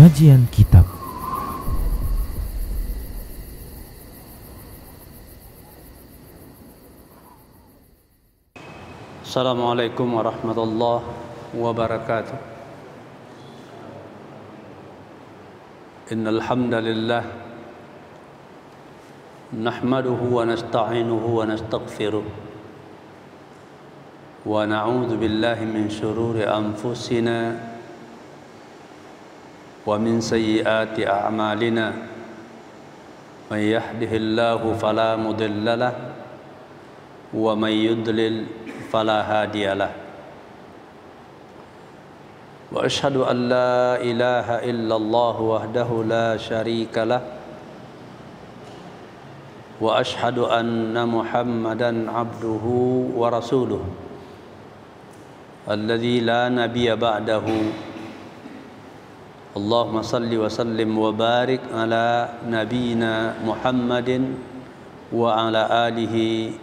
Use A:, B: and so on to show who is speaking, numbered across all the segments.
A: Kajian Kitab.
B: Assalamualaikum warahmatullahi wabarakatuh. Innal hamdalillah nahmaduhu wa nasta'inuhu wa nastaghfiruh wa na'udzu billahi min shururi anfusina wa min sayyiati a'malina. May yahdihillahu fala mudilla lahu wa may yudlil fala hadiyalah. Wa ashhadu an la ilaha illallah wahdahu la syarika lah wa ashhadu anna Muhammadan abduhu wa rasuluh alladzi la nabiyya ba'dahu. Allahumma salli wa sallim wa barik ala nabiyyina Muhammadin wa ala alihi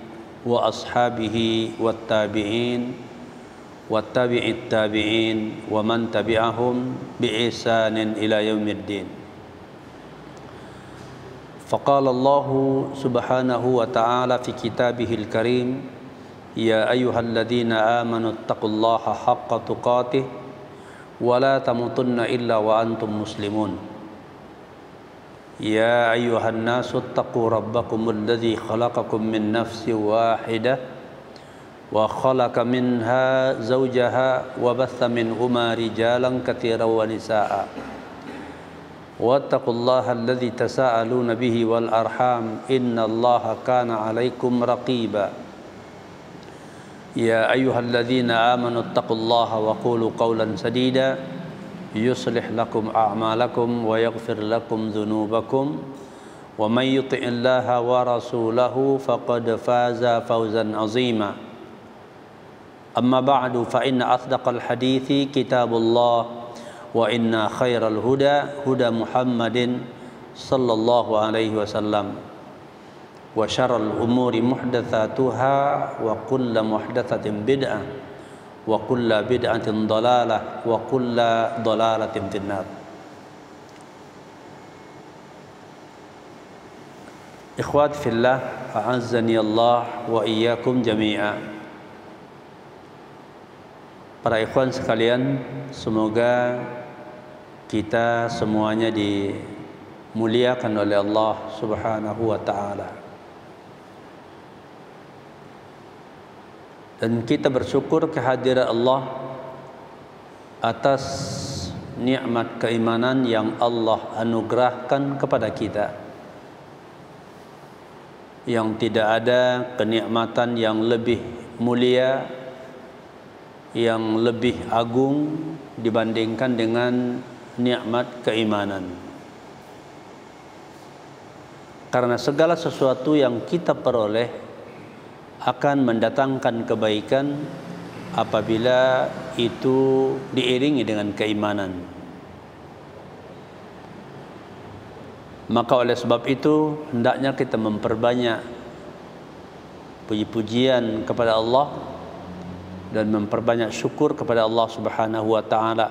B: wa ashabihi wat tabi'in wat tabi'it tabi'in wa man tabi'ahum bi ihsanin ila yaumiddin. Faqala Allah subhanahu wa ta'ala fi kitabihil karim, ya ayyuhalladzina amanu taqullaha haqqa tuqatih wa la tamutunna illa wa antum muslimun. Ya ayyuhan nasu taqu rabbakumul ladzi khalaqakum min nafsin wahidah wa khalaqa minha zawjaha wa batha minhuma rijalan katsiran wa nisaa'a wattaqullaha alladzi tasaaluna bihi wal arham innallaha kana 'alaikum raqiba. Ya ayyuhalladzina amanu taqullaha wa qulu qawlan sadida yuslih lakum a'malakum wa yaghfir lakum dhunubakum wa may yuti'illaha wa rasulahu faqad faza fawzan 'azima. Amma ba'du, fa inna asdaqal hadithi kitabullah wa inna khairal huda huda Muhammadin sallallahu alaihi wasallam wa syarrul umuri muhdatsatuha wa kullu muhdatsatin bid'ah wa kullu bid'atin dhalalah wa kullu dhalalatin finnar. Ikhwati fillah, a'azzani Allah wa iyyakum jami'a. Para ikhwan sekalian, semoga kita semuanya dimuliakan oleh Allah Subhanahu wa ta'ala. Dan kita bersyukur kehadiran Allah atas nikmat keimanan yang Allah anugerahkan kepada kita. Yang tidak ada kenikmatan yang lebih mulia, yang lebih agung dibandingkan dengan nikmat keimanan. Karena segala sesuatu yang kita peroleh akan mendatangkan kebaikan apabila itu diiringi dengan keimanan. Maka oleh sebab itu hendaknya kita memperbanyak puji-pujian kepada Allah dan memperbanyak syukur kepada Allah Subhanahu wa ta'ala.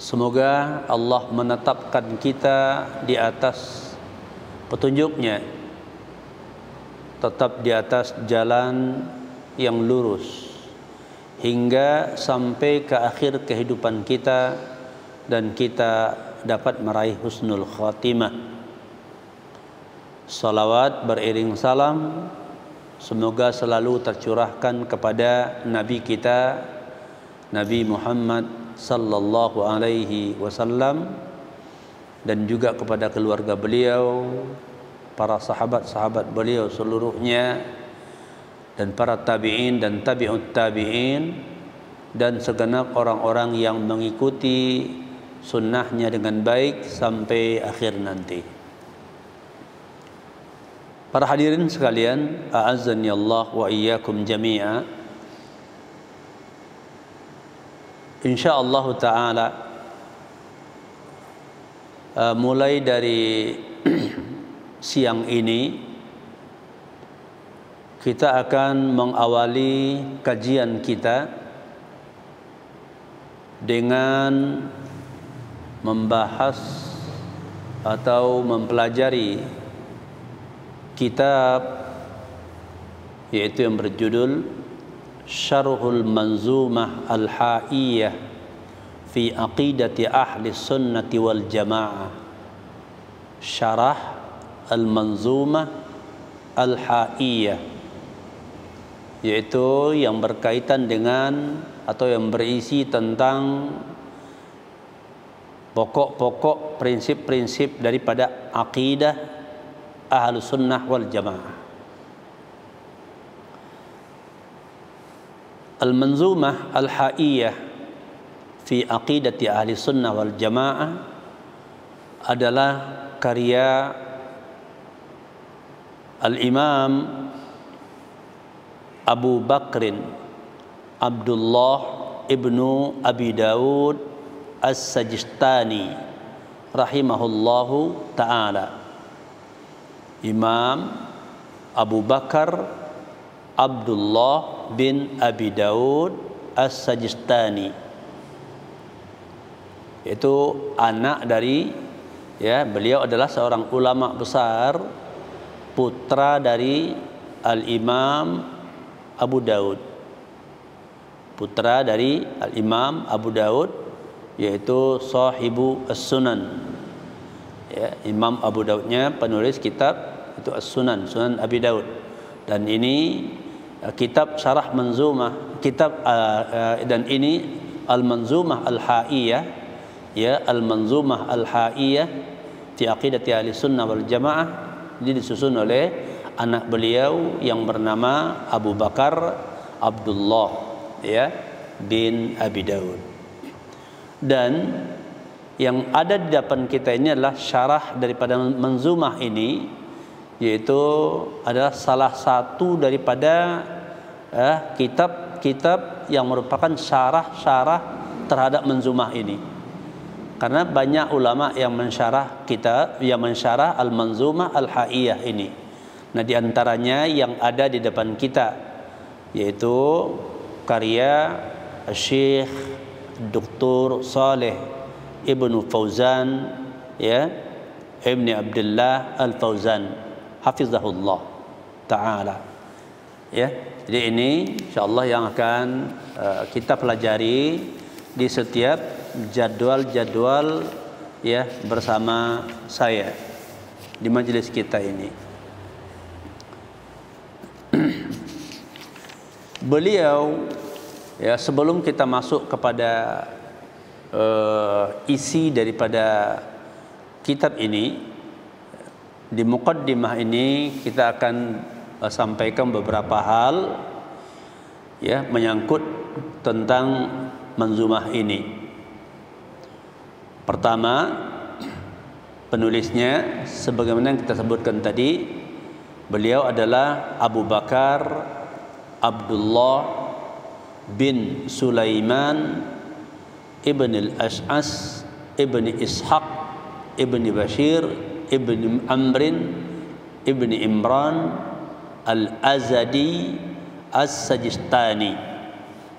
B: Semoga Allah menetapkan kita di atas petunjuknya, tetap di atas jalan yang lurus hingga sampai ke akhir kehidupan kita dan kita dapat meraih husnul khatimah. Salawat beriring salam semoga selalu tercurahkan kepada Nabi kita, Nabi Muhammad sallallahu alaihi wasallam, dan juga kepada keluarga beliau, para sahabat-sahabat beliau seluruhnya, dan para tabi'in dan tabi'ut tabi'in, dan segenap orang-orang yang mengikuti sunnahnya dengan baik sampai akhir nanti. Para hadirin sekalian, a'azzani Allah wa iyyakum jami'a. Insyaallah ta'ala mulai dari siang ini kita akan mengawali kajian kita dengan membahas atau mempelajari kitab yaitu yang berjudul Syarhul Manzumah Al-Haiyah fi Aqidati Ahli Sunnati wal Jamaah. Syarah Al-Manzumah Al-Haiyah, yaitu yang berkaitan dengan atau yang berisi tentang pokok-pokok prinsip-prinsip daripada akidah Ahlus Sunnah wal Jamaah. Al-Manzumah Al-Haiyah fi Aqidati Ahli Sunnah wal Jamaah adalah karya Al-Imam Abu Bakrin Abdullah ibnu Abi Dawud As-Sajistani rahimahullahu ta'ala. Imam Abu Bakar Abdullah bin Abi Dawud As-Sajistani, itu anak dari, beliau adalah seorang ulama besar, putra dari Al-Imam Abu Dawud, putra dari Al-Imam Abu Dawud, yaitu sahibu As-Sunan. Imam Abu Dawudnya penulis kitab itu As-Sunan, Sunan Abi Dawud. Dan ini kitab Syarah Manzumah, dan ini Al-Manzumah Al-Haiyah, Al-Manzumah Al-Haiyah fi Aqidati Ahli Sunnah wal Jamaah. Ini disusun oleh anak beliau yang bernama Abu Bakar Abdullah bin Abi Dawud. Dan yang ada di depan kita ini adalah syarah daripada manzumah ini, yaitu adalah salah satu daripada kitab-kitab yang merupakan syarah-syarah terhadap manzumah ini. Karena banyak ulama yang mensyarah kitab, yang mensyarah Al-Manzumah Al-Haiyah ini. Nah, di antaranya yang ada di depan kita yaitu karya Syekh Dr. Saleh Ibnu Fauzan, Ibni Abdullah Al-Fauzan, hafizahullah ta'ala. Jadi ini insyaallah yang akan kita pelajari di setiap jadwal-jadwal bersama saya di majelis kita ini. Beliau, sebelum kita masuk kepada isi daripada kitab ini, di muqaddimah ini kita akan sampaikan beberapa hal menyangkut tentang manzumah ini. Pertama, penulisnya sebagaimana yang kita sebutkan tadi, beliau adalah Abu Bakar Abdullah bin Sulaiman ibn al-Ash'as ibn Ishaq ibn Bashir ibn Amrin ibn Imran al-Azadi As-Sajistani.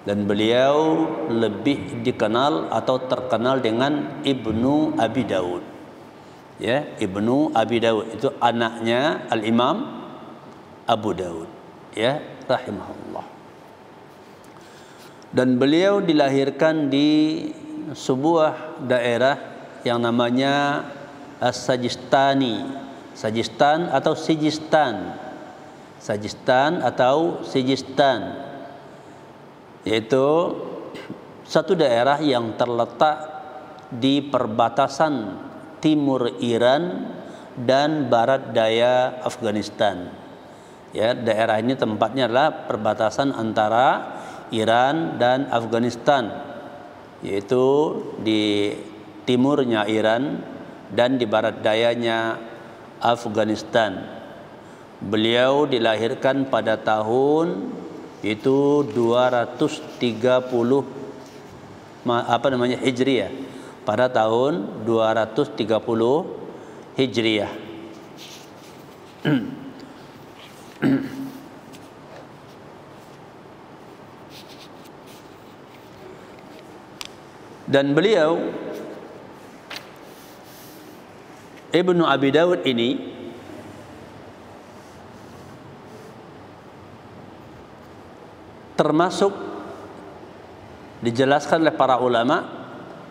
B: Dan beliau lebih dikenal atau terkenal dengan Ibnu Abi Dawud. Ibnu Abi Dawud itu anaknya Al-Imam Abu Dawud, rahimahullah. Dan beliau dilahirkan di sebuah daerah yang namanya As-Sajistani, Sajistan atau Sijistan, Sajistan atau Sijistan, yaitu satu daerah yang terletak di perbatasan timur Iran dan barat daya Afghanistan. Daerah ini tempatnya adalah perbatasan antara Iran dan Afghanistan, yaitu di timurnya Iran dan di barat dayanya Afghanistan. Beliau dilahirkan pada tahun itu 230 Hijriah, pada tahun 230 Hijriah. Dan beliau Ibnu Abi Dawud ini termasuk, dijelaskan oleh para ulama,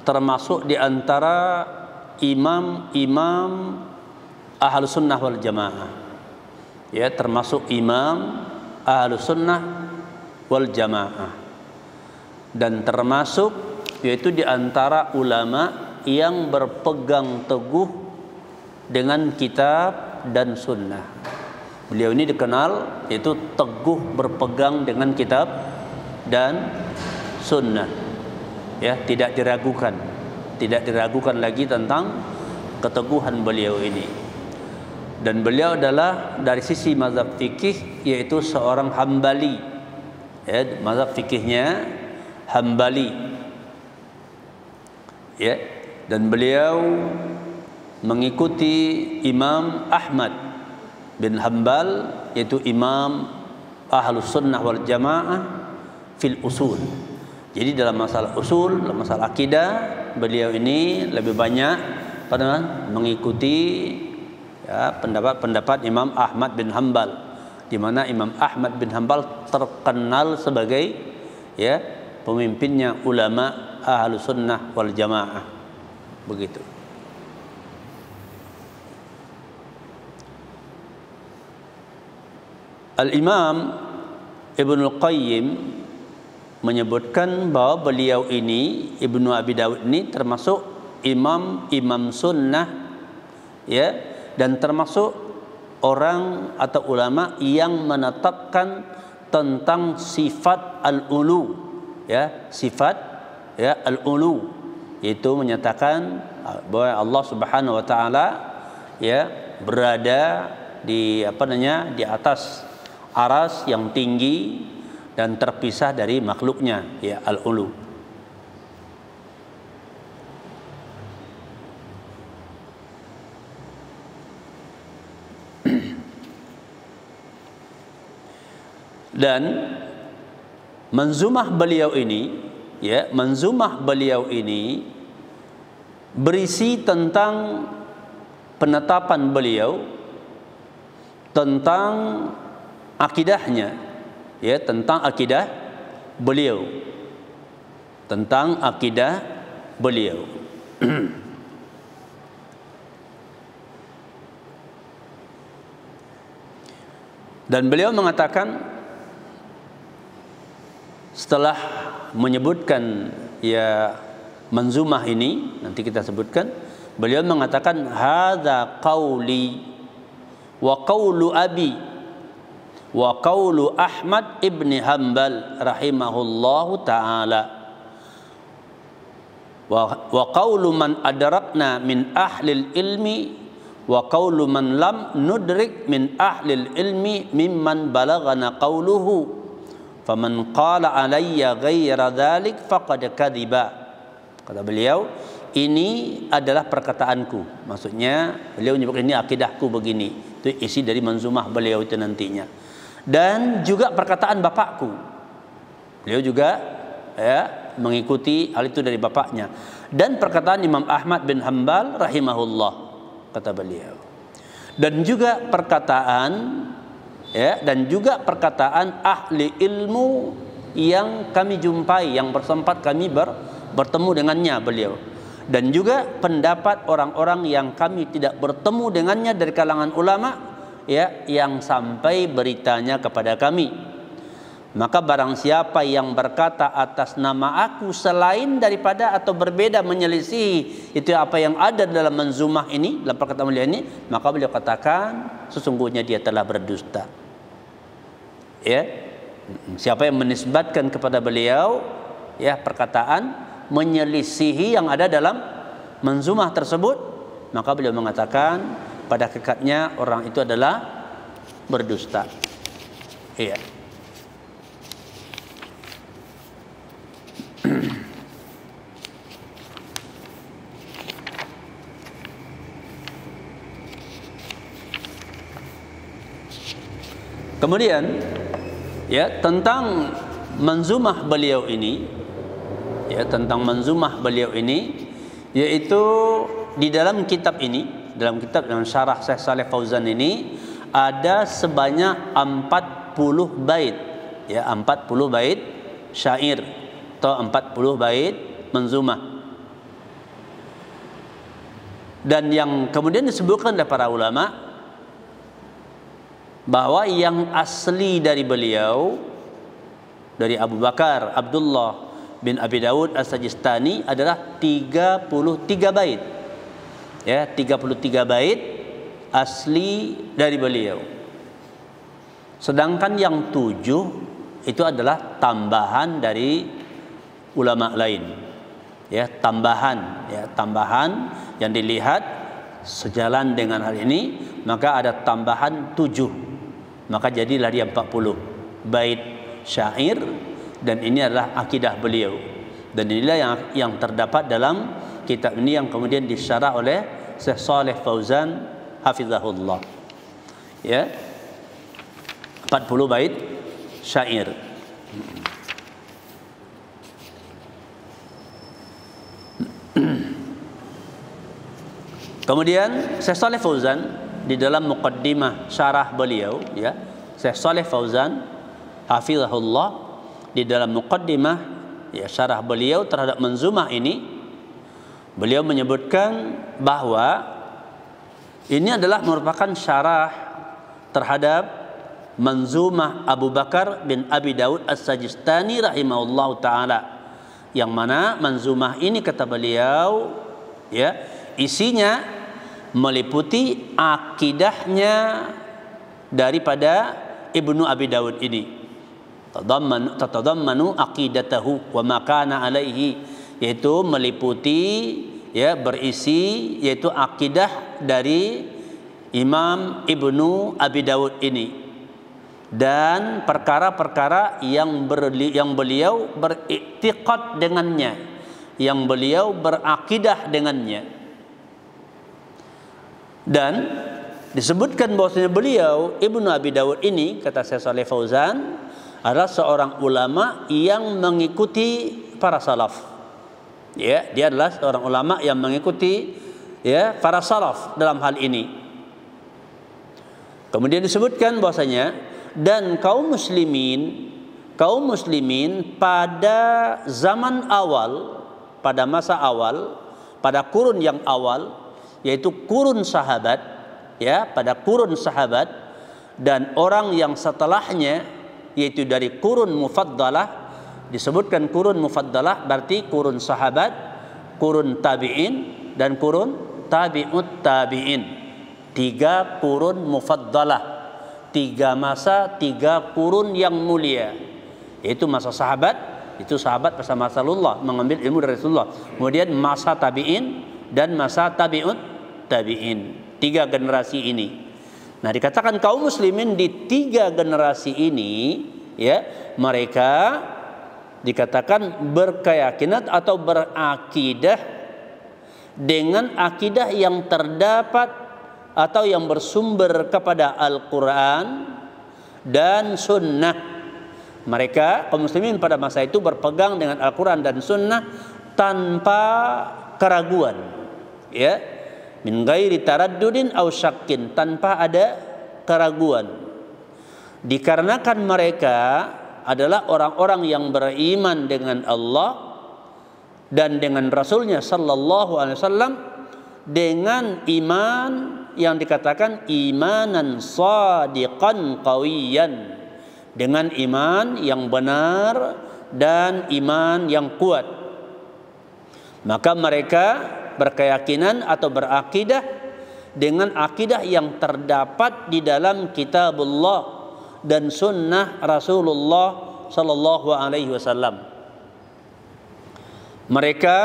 B: termasuk di antara imam-imam Ahlus Sunnah wal Jamaah. Ya, termasuk imam Ahlus Sunnah wal Jamaah. Dan termasuk yaitu di antara ulama yang berpegang teguh dengan kitab dan sunnah. Beliau ini dikenal yaitu teguh berpegang dengan kitab dan sunnah. Ya, tidak diragukan lagi tentang keteguhan beliau ini. Dan beliau adalah dari sisi mazhab fikih yaitu seorang Hambali. Ya, mazhab fikihnya Hambali. Ya, dan beliau mengikuti Imam Ahmad bin Hanbal, yaitu imam Ahlus Sunnah wal Jamaah fil usul. Jadi dalam masalah usul, dalam masalah akidah, beliau ini lebih banyak mengikuti ya, pendapat Imam Ahmad bin Hanbal, di mana Imam Ahmad bin Hanbal terkenal sebagai ya pemimpinnya ulama Ahlus Sunnah wal Jamaah. Begitu. Al-Imam Ibnul Qayyim menyebutkan bahwa beliau ini, Ibnu Abi Dawud ini termasuk imam sunnah ya, dan termasuk orang atau ulama yang menetapkan tentang sifat al-ulu ya, sifat ya al-ulu, yaitu menyatakan bahwa Allah Subhanahu wa taala ya berada di di atas aras yang tinggi dan terpisah dari makhluknya, ya al-ulu. Dan manzumah beliau ini, ya, manzumah beliau ini berisi tentang penetapan beliau tentang akidahnya, ya, tentang akidah beliau, tentang akidah beliau. Dan beliau mengatakan setelah menyebutkan ya manzumah ini, nanti kita sebutkan, beliau mengatakan hadza qauli wa qaulu abi wa qaulu Ahmad ibn Hanbal rahimahullahu ta'ala wa qaulu man adrakna min ahlil ilmi wa qaulu man lam nudrik min ahlil ilmi mimman balagana qauluhu faman qala alayya ghaira dhalik faqad kadhiba. Kata beliau, ini adalah perkataanku, maksudnya beliau menyebut ini akidahku begini. Itu isi dari manzumah beliau itu nantinya. Dan juga perkataan bapakku, beliau juga ya mengikuti hal itu dari bapaknya. Dan perkataan Imam Ahmad bin Hanbal rahimahullah, kata beliau. Dan juga perkataan ya, dan juga perkataan ahli ilmu yang kami jumpai, yang bersempat kami bertemu dengannya beliau. Dan juga pendapat orang-orang yang kami tidak bertemu dengannya dari kalangan ulama ya, yang sampai beritanya kepada kami. Maka barang siapa yang berkata atas nama aku selain daripada atau berbeda menyelisihi itu apa yang ada dalam manzumah ini, dalam perkataan beliau ini, maka beliau katakan sesungguhnya dia telah berdusta. Ya, siapa yang menisbatkan kepada beliau ya perkataan menyelisihi yang ada dalam manzumah tersebut, maka beliau mengatakan pada hakikatnya orang itu adalah berdusta. Iya. Kemudian ya tentang manzumah beliau ini ya tentang manzumah beliau ini, yaitu di dalam kitab ini, dalam kitab yang syarah Syekh Shalih Fauzan ini ada sebanyak 40 bait, ya 40 bait syair atau 40 bait manzumah. Dan yang kemudian disebutkan oleh para ulama bahwa yang asli dari beliau, dari Abu Bakar Abdullah bin Abi Dawud As-Sajistani adalah 33 bait. Ya, 33 bait asli dari beliau. Sedangkan yang 7 itu adalah tambahan dari ulama lain. Ya, tambahan yang dilihat sejalan dengan hal ini, maka ada tambahan 7, maka jadilah dia 40 bait syair, dan ini adalah akidah beliau, dan inilah yang terdapat dalam kitab ini yang kemudian disyarah oleh Syekh Shalih Fauzan hafizahullah. Ya, 40 bait syair. Kemudian Syekh Shalih Fauzan di dalam muqaddimah syarah beliau, ya, Syekh Shalih Fauzan hafizahullah di dalam muqaddimah, ya, syarah beliau terhadap manzumah ini, beliau menyebutkan bahwa ini adalah merupakan syarah terhadap manzumah Abu Bakar bin Abi Dawud As-Sajistani rahimahullahu taala, yang mana manzumah ini kata beliau, ya, isinya meliputi akidahnya daripada Ibnu Abi Dawud ini. Tatadammanu aqidatahu wa ma kana alaihi, yaitu meliputi, ya, berisi yaitu akidah dari Imam Ibnu Abi Dawud ini, dan perkara-perkara yang beliau beriktiqad dengannya, yang beliau berakidah dengannya. Dan disebutkan bahwasanya beliau Ibnu Abi Dawud ini, kata Syekh Shalih Fauzan, adalah seorang ulama yang mengikuti para salaf. Ya, dia adalah seorang ulama yang mengikuti, ya, para salaf dalam hal ini. Kemudian disebutkan bahwasanya dan kaum muslimin pada zaman awal, pada masa awal, pada kurun yang awal, yaitu kurun sahabat, ya, pada kurun sahabat, dan orang yang setelahnya, yaitu dari kurun mufaddalah. Disebutkan kurun mufaddalah berarti kurun sahabat, kurun tabi'in, dan kurun tabi'ut tabi'in. 3 kurun mufaddalah, 3 masa, 3 kurun yang mulia, yaitu masa sahabat, itu sahabat bersama Rasulullah mengambil ilmu dari Rasulullah. Kemudian masa tabi'in dan masa tabi'ut tabi'in, 3 generasi ini. Nah, dikatakan kaum muslimin di 3 generasi ini, ya, mereka dikatakan berkeyakinan atau berakidah dengan akidah yang terdapat atau yang bersumber kepada Al-Quran dan Sunnah. Mereka kaum muslimin pada masa itu berpegang dengan Al-Quran dan Sunnah tanpa keraguan, ya, min ghairi taraddudin aw syakkin, tanpa ada keraguan, dikarenakan mereka adalah orang-orang yang beriman dengan Allah dan dengan Rasulnya sallallahu alaihi wasallam, dengan iman yang dikatakan imanan shadiqan qawiyan, dengan iman yang benar dan iman yang kuat. Maka mereka berkeyakinan atau berakidah dengan akidah yang terdapat di dalam kitabullah dan sunnah Rasulullah sallallahu alaihi wasallam. Mereka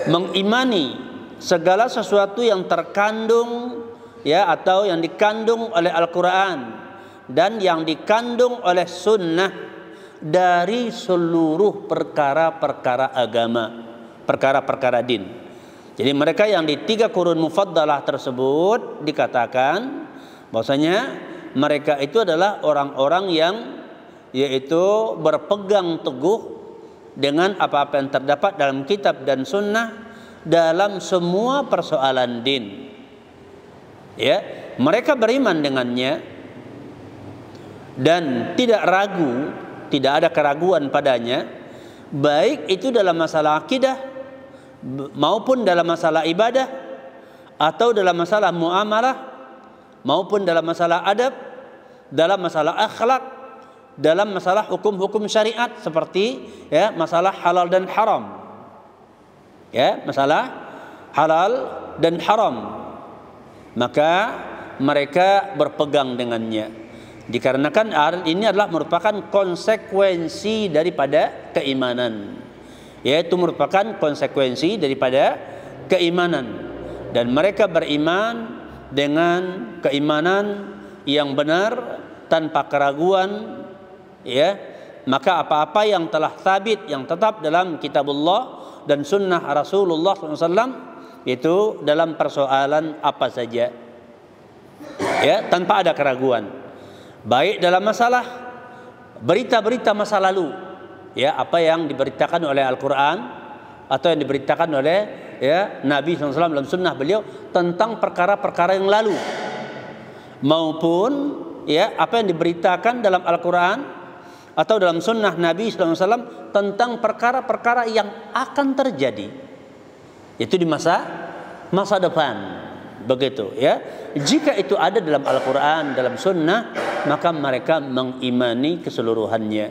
B: mengimani segala sesuatu yang terkandung, ya, atau yang dikandung oleh Al-Quran dan yang dikandung oleh sunnah dari seluruh perkara-perkara agama, perkara-perkara din. Jadi mereka yang di 3 kurun mufaddalah tersebut dikatakan bahwasanya mereka itu adalah orang-orang yang yaitu berpegang teguh, dengan apa-apa yang terdapat dalam kitab dan sunnah dalam semua persoalan din. Ya, mereka beriman dengannya dan tidak ragu, tidak ada keraguan padanya, baik itu dalam masalah akidah maupun dalam masalah ibadah, atau dalam masalah muamalah, maupun dalam masalah adab, dalam masalah akhlak, dalam masalah hukum-hukum syariat seperti ya masalah halal dan haram. Ya, masalah halal dan haram. Maka mereka berpegang dengannya. Dikarenakan ini adalah merupakan konsekuensi daripada keimanan. Yaitu merupakan konsekuensi daripada keimanan. Dan mereka beriman dengan keimanan yang benar tanpa keraguan, ya. Maka apa-apa yang telah sabit, yang tetap dalam kitabullah dan sunnah Rasulullah SAW, itu dalam persoalan apa saja, ya, tanpa ada keraguan, baik dalam masalah berita-berita masa lalu, ya, apa yang diberitakan oleh Al-Quran atau yang diberitakan oleh ya Nabi SAW dalam sunnah beliau tentang perkara-perkara yang lalu, maupun ya apa yang diberitakan dalam Al-Quran atau dalam sunnah Nabi SAW tentang perkara-perkara yang akan terjadi, itu di masa depan. Begitu ya. Jika itu ada dalam Al-Quran, dalam sunnah, maka mereka mengimani keseluruhannya,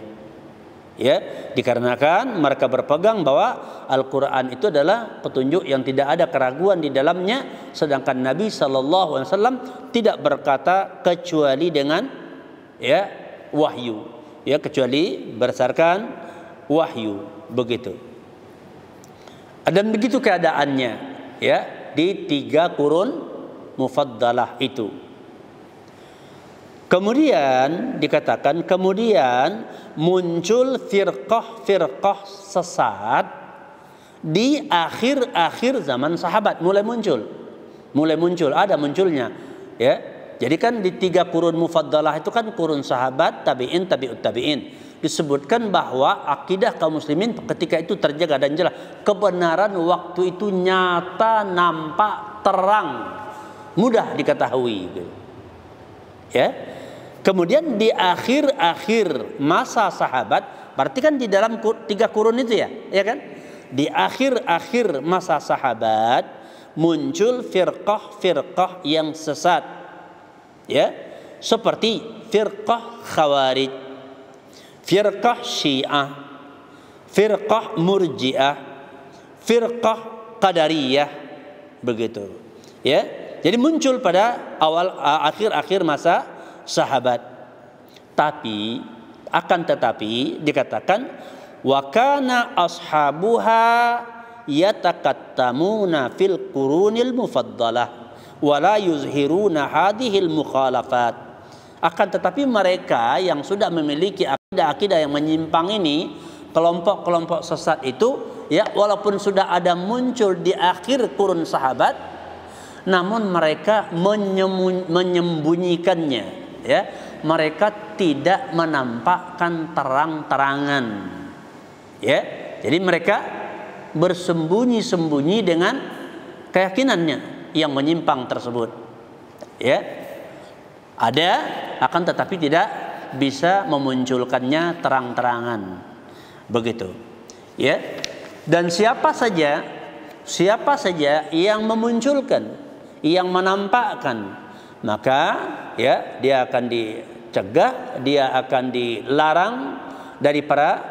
B: ya, dikarenakan mereka berpegang bahwa Al-Quran itu adalah petunjuk yang tidak ada keraguan di dalamnya, sedangkan Nabi SAW tidak berkata kecuali dengan ya wahyu, ya, kecuali berdasarkan wahyu. Begitu. Dan begitu keadaannya, ya, di 3 kurun mufaddalah itu. Kemudian dikatakan, kemudian muncul firqah sesat di akhir-akhir zaman sahabat, mulai muncul, ada munculnya, ya. Jadi kan di 3 kurun mufaddalah itu kan kurun sahabat, tabi'in, tabi'ut tabi'in. Disebutkan bahwa akidah kaum muslimin ketika itu terjaga dan jelas. Kebenaran waktu itu nyata, nampak, terang, mudah diketahui. Ya. Kemudian di akhir-akhir masa sahabat, berarti kan di dalam 3 kurun itu ya, ya kan? Di akhir-akhir masa sahabat muncul firqah yang sesat. Ya, seperti firqah Khawarij, firqah Syiah, firqah Murji'ah, firqah Qadariyah, begitu. Ya, jadi muncul pada akhir-akhir masa sahabat. Tetapi dikatakan wa kana ashabuha yatakattamuna fil qurunil mufaddalah wa la yuzhiruna hadhil mukhalafat. Akan tetapi mereka yang sudah memiliki akidah yang menyimpang ini, kelompok-kelompok sesat itu, ya, walaupun sudah ada muncul di akhir kurun sahabat, namun mereka menyembunyikannya, ya. Mereka tidak menampakkan terang-terangan, ya. Jadi mereka bersembunyi-sembunyi dengan keyakinannya yang menyimpang tersebut, ya. Ada, akan tetapi tidak bisa memunculkannya terang-terangan, begitu, ya. Dan siapa saja yang memunculkan, yang menampakkan, maka ya dia akan dicegah, dia akan dilarang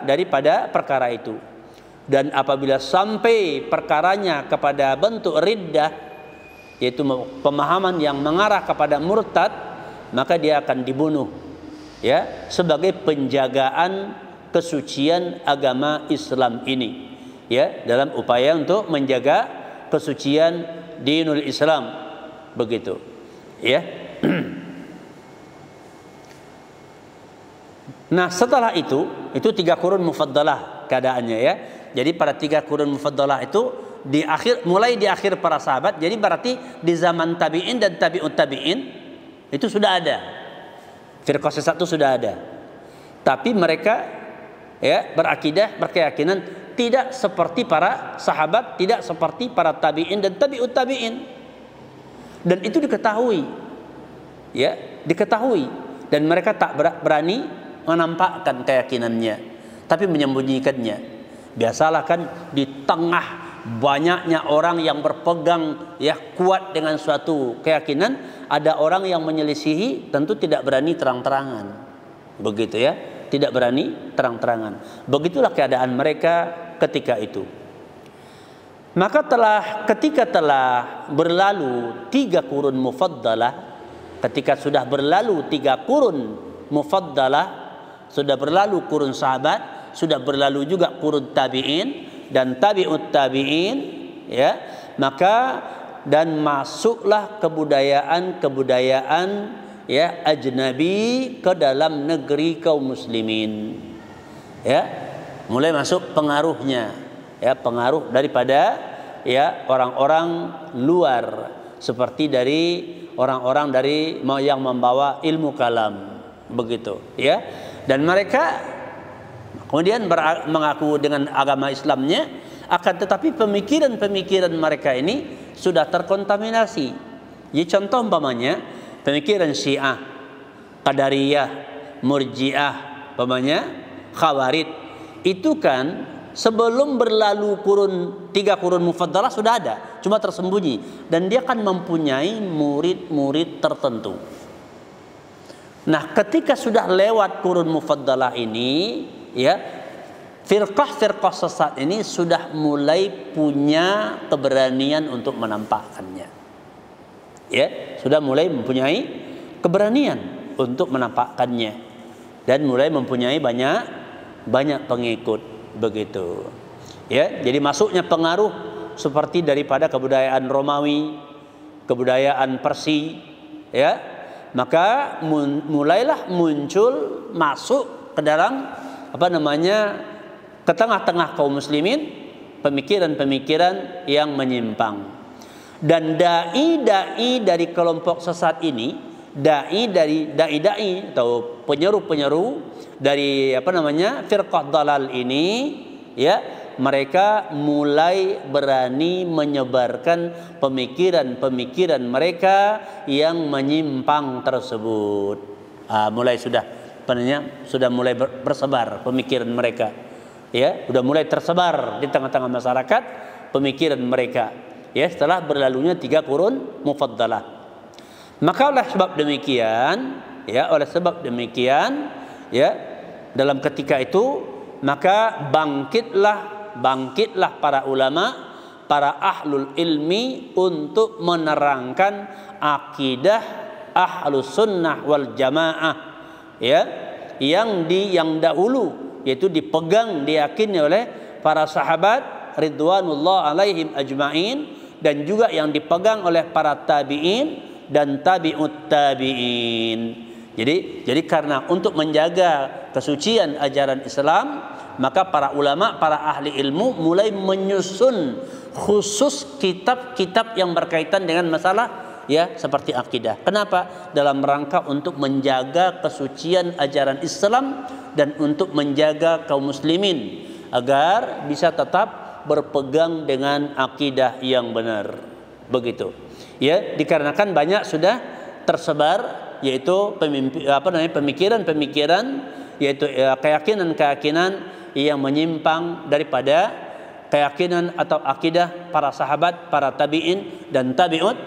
B: daripada perkara itu. Dan apabila sampai perkaranya kepada bentuk riddah, yaitu pemahaman yang mengarah kepada murtad, maka dia akan dibunuh, ya, sebagai penjagaan kesucian agama Islam ini, ya, dalam upaya untuk menjaga kesucian dinul Islam, begitu, ya. Nah, setelah itu 3 kurun mufaddalah keadaannya, ya. Jadi pada 3 kurun mufaddalah itu mulai di akhir para sahabat, jadi berarti di zaman tabi'in dan tabi'ut tabi'in itu sudah ada firqah sesat, itu sudah ada. Tapi mereka ya, berakidah, berkeyakinan tidak seperti para sahabat, tidak seperti para tabi'in dan tabi'ut tabi'in. Dan itu diketahui, ya, diketahui, dan mereka tak berani menampakkan keyakinannya, tapi menyembunyikannya. Biasalah kan di tengah banyaknya orang yang berpegang, ya, kuat dengan suatu keyakinan, ada orang yang menyelisihi, tentu tidak berani terang-terangan, begitu ya, tidak berani terang-terangan. Begitulah keadaan mereka ketika itu. Maka ketika telah berlalu 3 kurun mufaddalah, ketika sudah berlalu 3 kurun mufaddalah, sudah berlalu kurun sahabat, sudah berlalu juga kurun tabi'in dan tabi'ut tabi'in, ya, maka dan masuklah kebudayaan ya ajnabi ke dalam negeri kaum muslimin, ya, mulai masuk pengaruhnya, ya, pengaruh daripada, ya, orang-orang luar, seperti dari orang-orang dari yang membawa ilmu kalam, begitu, ya. Dan mereka kemudian mengaku dengan agama Islamnya, akan tetapi pemikiran-pemikiran mereka ini sudah terkontaminasi. Jadi contoh umpamanya pemikiran Syiah, Qadariyah, Murji'ah, umpamanya Khawarij, itu kan sebelum berlalu 3 kurun mufaddalah sudah ada, cuma tersembunyi, dan dia kan mempunyai murid-murid tertentu. Nah, ketika sudah lewat kurun mufaddalah ini, ya, firqah-firqah sesat ini sudah mulai punya keberanian untuk menampakkannya, ya, sudah mulai mempunyai keberanian untuk menampakkannya, dan mulai mempunyai banyak pengikut, begitu, ya. Jadi masuknya pengaruh seperti daripada kebudayaan Romawi, kebudayaan Persia, ya, maka mulailah muncul masuk ke dalam ke tengah-tengah kaum muslimin pemikiran-pemikiran yang menyimpang. Dan dai-dai dari kelompok sesat ini, dai atau penyeru-penyeru dari firqah dalal ini, ya, mereka mulai berani menyebarkan pemikiran-pemikiran mereka yang menyimpang tersebut. Mulai sudah mulai bersebar pemikiran mereka, ya, sudah mulai tersebar di tengah-tengah masyarakat pemikiran mereka, ya, setelah berlalunya 3 kurun mufaddalah. Maka oleh sebab demikian, ya, dalam ketika itu maka bangkitlah para ulama, para ahlul ilmi untuk menerangkan akidah ahlus sunnah wal jamaah, ya, yang dahulu, yaitu dipegang, diyakini oleh para sahabat ridwanullah alaihim ajma'in, dan juga yang dipegang oleh para tabi'in dan tabi'ut tabi'in. Jadi karena untuk menjaga kesucian ajaran Islam, maka para ulama, para ahli ilmu mulai menyusun khusus kitab-kitab yang berkaitan dengan masalah, ya, seperti akidah. Kenapa? Dalam rangka untuk menjaga kesucian ajaran Islam dan untuk menjaga kaum muslimin agar bisa tetap berpegang dengan akidah yang benar, begitu, ya. Dikarenakan banyak sudah tersebar, yaitu pemikiran-pemikiran, yaitu keyakinan-keyakinan yang menyimpang daripada keyakinan atau akidah para sahabat, para tabi'in dan tabi'ut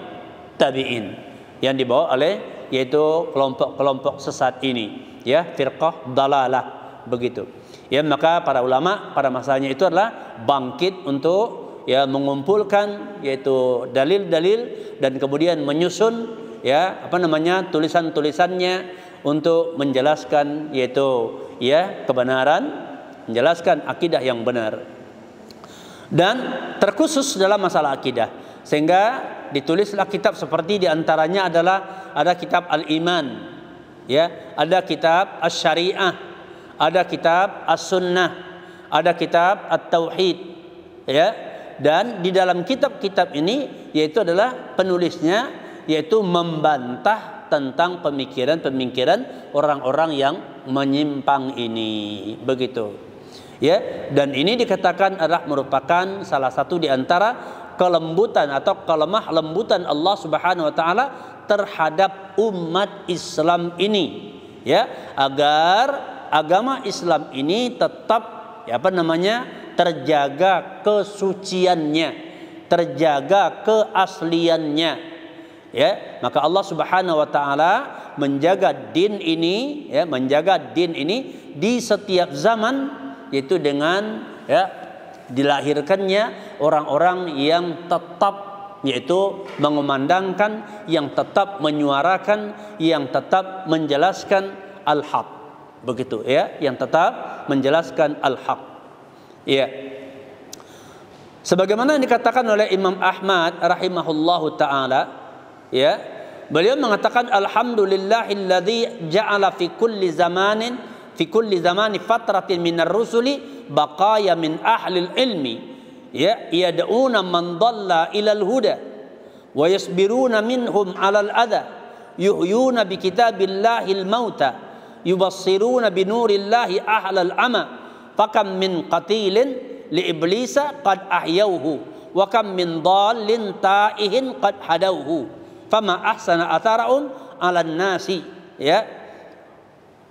B: tabi'in yang dibawa oleh, yaitu kelompok-kelompok sesat ini, ya, firqah dalalah, begitu, ya. Maka para ulama pada masanya itu adalah bangkit untuk, ya, mengumpulkan, yaitu dalil-dalil, dan kemudian menyusun, ya, tulisan-tulisannya untuk menjelaskan, yaitu, ya, kebenaran, menjelaskan akidah yang benar, dan terkhusus dalam masalah akidah, sehingga ditulislah kitab seperti diantaranya adalah ada kitab Al-Iman, ya, ada kitab Asy-Syariah, ada kitab As-Sunnah, ada kitab At-Tauhid, ya. Dan di dalam kitab-kitab ini, yaitu adalah penulisnya, yaitu membantah tentang pemikiran-pemikiran orang-orang yang menyimpang ini, begitu. Ya, dan ini dikatakan adalah merupakan salah satu di antara kelembutan atau kelemah lembutan Allah Subhanahu wa taala terhadap umat Islam ini, ya, agar agama Islam ini tetap terjaga kesuciannya, terjaga keasliannya, ya. Maka Allah Subhanahu wa taala menjaga din ini, ya, menjaga din ini di setiap zaman, yaitu dengan, ya, dilahirkannya orang-orang yang tetap, yaitu mengumandangkan, yang tetap menyuarakan, yang tetap menjelaskan al-haq, begitu, ya, yang tetap menjelaskan al-haq, ya. Sebagaimana dikatakan oleh Imam Ahmad rahimahullahu taala, ya, beliau mengatakan alhamdulillahilladzi ja'ala fi kulli zamani fatratin minar rusuli baqaya min ahlil ilmi, ya, yad'una man dhalla ilal huda wa yasbiruna minhum alal adha yuhyuna bi kitabillahil mauta yubassiruna bi nurillahi ahlal ama fakam min qatilin li iblisa qad ahyauhu wa kam min dhallin ta'ihin qad hadauhu fama ahsana atharahum 'alan nasi, ya,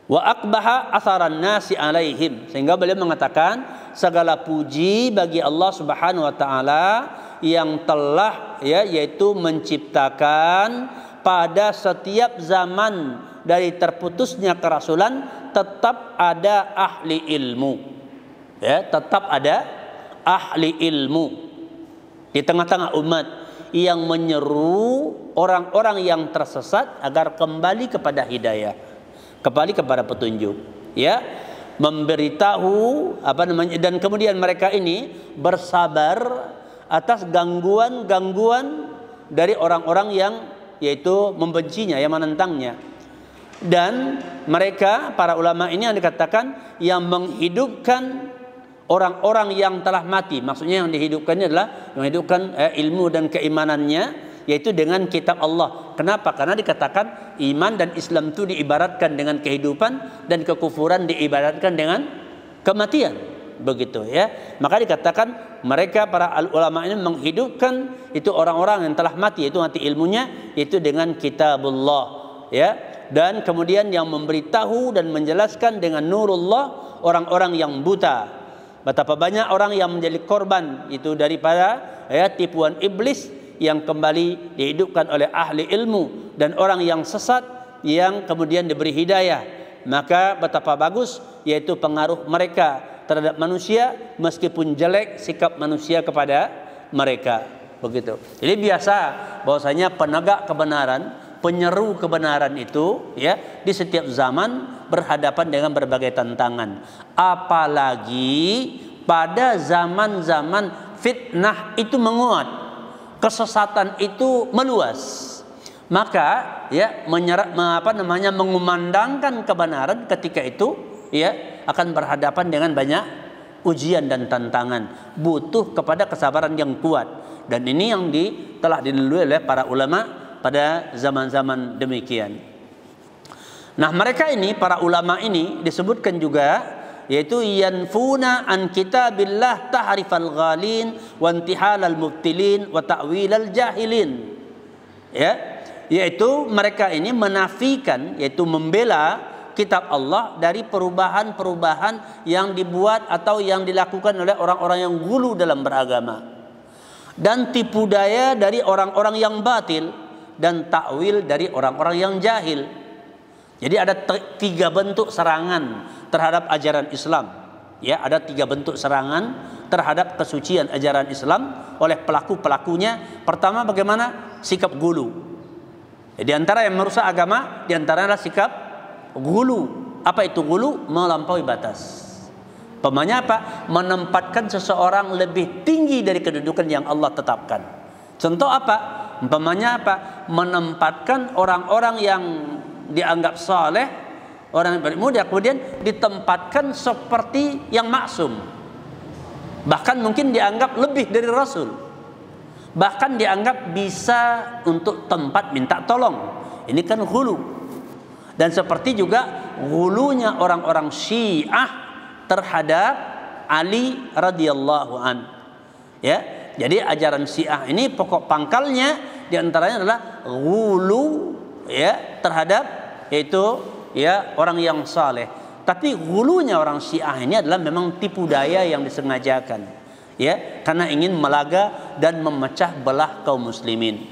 B: wa aqbaha atharan nasi alaihim. Sehingga beliau mengatakan segala puji bagi Allah Subhanahu wa taala yang telah, ya, yaitu menciptakan pada setiap zaman dari terputusnya kerasulan tetap ada ahli ilmu, ya, tetap ada ahli ilmu di tengah-tengah umat yang menyeru orang-orang yang tersesat agar kembali kepada hidayah, kembali kepada petunjuk, ya, memberitahu dan kemudian mereka ini bersabar atas gangguan-gangguan dari orang-orang yang, yaitu membencinya, yang menentangnya. Dan mereka, para ulama ini yang dikatakan yang menghidupkan orang-orang yang telah mati. Maksudnya yang dihidupkannya adalah menghidupkan ilmu dan keimanannya, yaitu dengan kitab Allah. Kenapa? Karena dikatakan iman dan Islam itu diibaratkan dengan kehidupan dan kekufuran diibaratkan dengan kematian, begitu, ya. Maka dikatakan mereka, para ulama ini, menghidupkan itu orang-orang yang telah mati, yaitu mati ilmunya, yaitu dengan kitabullah, ya. Dan kemudian yang memberitahu dan menjelaskan dengan nurullah orang-orang yang buta. Betapa banyak orang yang menjadi korban itu daripada, ya, tipuan iblis yang kembali dihidupkan oleh ahli ilmu dan orang yang sesat yang kemudian diberi hidayah. Maka betapa bagus, yaitu pengaruh mereka terhadap manusia meskipun jelek sikap manusia kepada mereka, begitu. Jadi biasa bahwasanya penegak kebenaran, penyeru kebenaran itu, ya, di setiap zaman berhadapan dengan berbagai tantangan. Apalagi pada zaman-zaman fitnah itu menguat, kesesatan itu meluas, maka, ya, mengumandangkan kebenaran ketika itu, ya, akan berhadapan dengan banyak ujian dan tantangan, butuh kepada kesabaran yang kuat. Dan ini yang telah dilalui oleh para ulama pada zaman-zaman demikian. Nah, mereka ini, para ulama ini, disebutkan juga, yaitu yanfuna an kitabillah tahrifal ghalin wa intihalal mubtilin wa ta'wilal jahilin, ya, yaitu mereka ini menafikan, yaitu membela kitab Allah dari perubahan-perubahan yang dibuat atau yang dilakukan oleh orang-orang yang gulu dalam beragama, dan tipu daya dari orang-orang yang batil, dan takwil dari orang-orang yang jahil. Jadi ada tiga bentuk serangan terhadap ajaran Islam, ya, ada tiga bentuk serangan terhadap kesucian ajaran Islam oleh pelaku-pelakunya. Pertama, bagaimana? Sikap gulu. Di antara yang merusak agama, di antara adalah sikap gulu. Apa itu gulu? Melampaui batas. Pemanya apa? Menempatkan seseorang lebih tinggi dari kedudukan yang Allah tetapkan. Contoh apa? Umpamanya apa? Menempatkan orang-orang yang dianggap saleh, orang yang berilmu, dia kemudian ditempatkan seperti yang maksum. Bahkan mungkin dianggap lebih dari Rasul. Bahkan dianggap bisa untuk tempat minta tolong. Ini kan hulu. Dan seperti juga hulunya orang-orang Syiah terhadap, Ali radhiyallahu an. Ya, jadi ajaran Syiah ini pokok pangkalnya diantaranya adalah ghulu, ya, terhadap yaitu ya orang yang saleh. Tapi ghulunya orang Syiah ini adalah memang tipu daya yang disengajakan, ya, karena ingin melaga dan memecah belah kaum muslimin.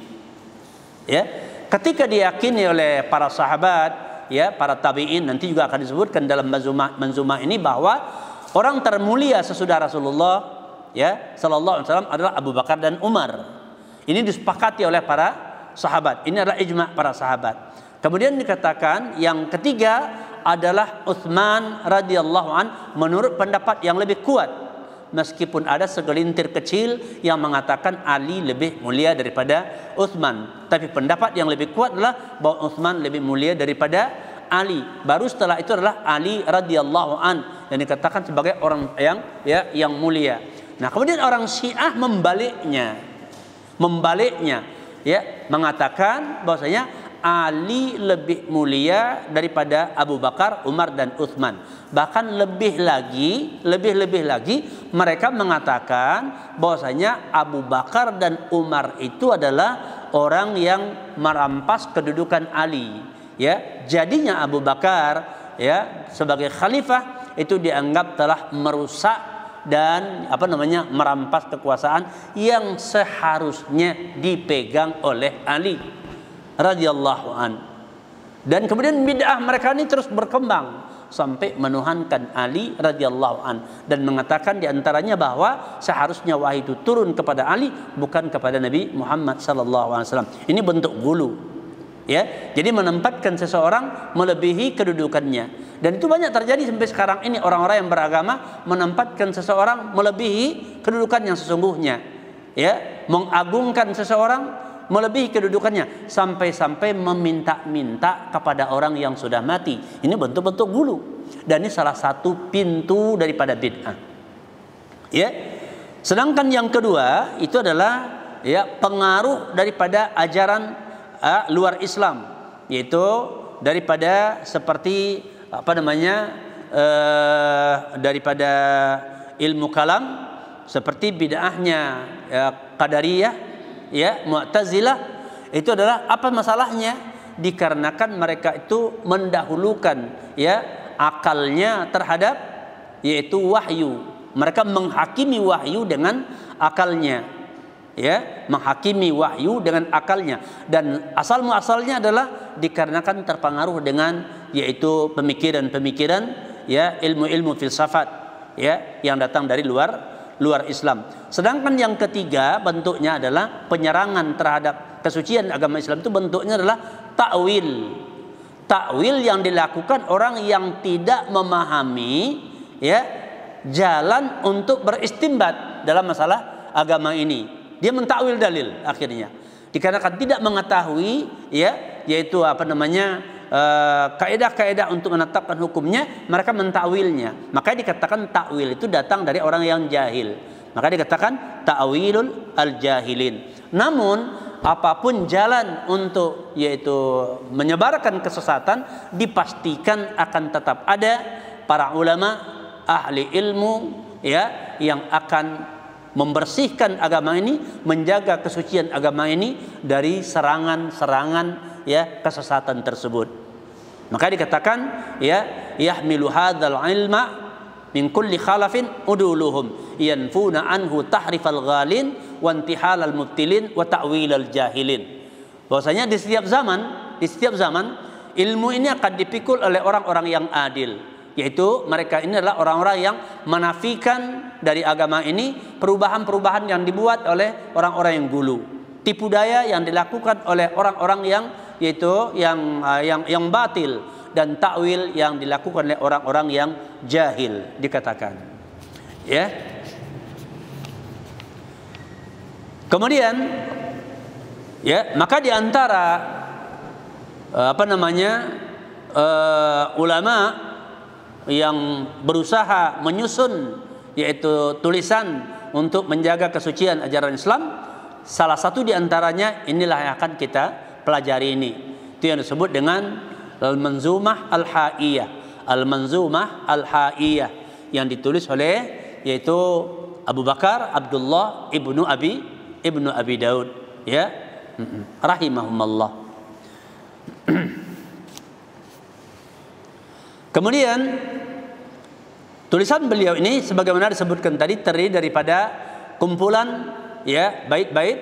B: Ya, ketika diyakini oleh para sahabat, ya, para tabi'in, nanti juga akan disebutkan dalam manzumah ini bahwa orang termulia sesudah Rasulullah, ya, sallallahu alaihi wasallam adalah Abu Bakar dan Umar. Ini disepakati oleh para sahabat. Ini adalah ijma' para sahabat. Kemudian dikatakan yang ketiga adalah Utsman radhiyallahu an menurut pendapat yang lebih kuat. Meskipun ada segelintir kecil yang mengatakan Ali lebih mulia daripada Utsman, tapi pendapat yang lebih kuat adalah bahwa Utsman lebih mulia daripada Ali. Baru setelah itu adalah Ali radhiyallahu an yang dikatakan sebagai orang yang mulia. Nah, kemudian orang Syiah membaliknya, ya, mengatakan bahwasanya Ali lebih mulia daripada Abu Bakar, Umar dan Utsman. Bahkan lebih lagi mereka mengatakan bahwasanya Abu Bakar dan Umar itu adalah orang yang merampas kedudukan Ali. Ya, jadinya Abu Bakar, ya, sebagai khalifah itu dianggap telah merusak dan merampas kekuasaan yang seharusnya dipegang oleh Ali radhiyallahu an. Dan kemudian bid'ah mereka ini terus berkembang sampai menuhankan Ali radhiyallahu an dan mengatakan diantaranya bahwa seharusnya wahyu itu turun kepada Ali bukan kepada Nabi Muhammad sallallahu alaihi wasallam. Ini bentuk gulu, ya. Jadi menempatkan seseorang melebihi kedudukannya. Dan itu banyak terjadi sampai sekarang ini, orang-orang yang beragama menempatkan seseorang melebihi kedudukan yang sesungguhnya, ya, mengagungkan seseorang melebihi kedudukannya sampai-sampai meminta-minta kepada orang yang sudah mati. Ini bentuk-bentuk gulu dan ini salah satu pintu daripada bid'ah. Ya. Sedangkan yang kedua itu adalah, ya, pengaruh daripada ajaran luar Islam, yaitu daripada seperti daripada ilmu kalam, seperti bid'ahnya, ya, Qadariyah, ya, Mu'tazilah. Itu adalah apa masalahnya? Dikarenakan mereka itu mendahulukan, ya, akalnya terhadap yaitu wahyu. Mereka menghakimi wahyu dengan akalnya, ya, menghakimi wahyu dengan akalnya. Dan asal muasalnya adalah dikarenakan terpengaruh dengan yaitu pemikiran-pemikiran, ya, ilmu-ilmu filsafat, ya, yang datang dari luar Islam. Sedangkan yang ketiga bentuknya adalah penyerangan terhadap kesucian agama Islam, itu bentuknya adalah takwil. Takwil yang dilakukan orang yang tidak memahami, ya, jalan untuk beristinbat dalam masalah agama ini. Dia mentakwil dalil akhirnya. Dikarenakan tidak mengetahui, ya, yaitu kaidah-kaidah untuk menetapkan hukumnya, mereka mentakwilnya. Maka dikatakan takwil itu datang dari orang yang jahil. Maka dikatakan ta'wilul al-jahilin. Namun apapun jalan untuk yaitu menyebarkan kesesatan, dipastikan akan tetap ada para ulama ahli ilmu, ya, yang akan membersihkan agama ini, menjaga kesucian agama ini dari serangan-serangan, ya, kesesatan tersebut. Maka dikatakan, ya, yahmilu hadzal ilma min kulli khalafin uduluhum yanfuna anhu tahrifal ghalin wa intihalal mubtilin wa ta'wilal jahilin. Bahwasanya di setiap zaman ilmu ini akan dipikul oleh orang-orang yang adil, yaitu mereka ini adalah orang-orang yang menafikan dari agama ini perubahan-perubahan yang dibuat oleh orang-orang yang gulu, tipu daya yang dilakukan oleh orang-orang yang yaitu yang batil, dan takwil yang dilakukan oleh orang-orang yang jahil, dikatakan, ya. Kemudian, ya, maka diantara ulama yang berusaha menyusun yaitu tulisan untuk menjaga kesucian ajaran Islam, salah satu diantaranya inilah yang akan kita pelajari ini. Itu yang disebut dengan Al-Manzumah Al-Haiyah. Al-Manzumah Al-Haiyah yang ditulis oleh yaitu Abu Bakar Abdullah ibnu Abi Daud, ya, rahimahumullah. Kemudian tulisan beliau ini sebagaimana disebutkan tadi terdiri daripada kumpulan, ya, bait-bait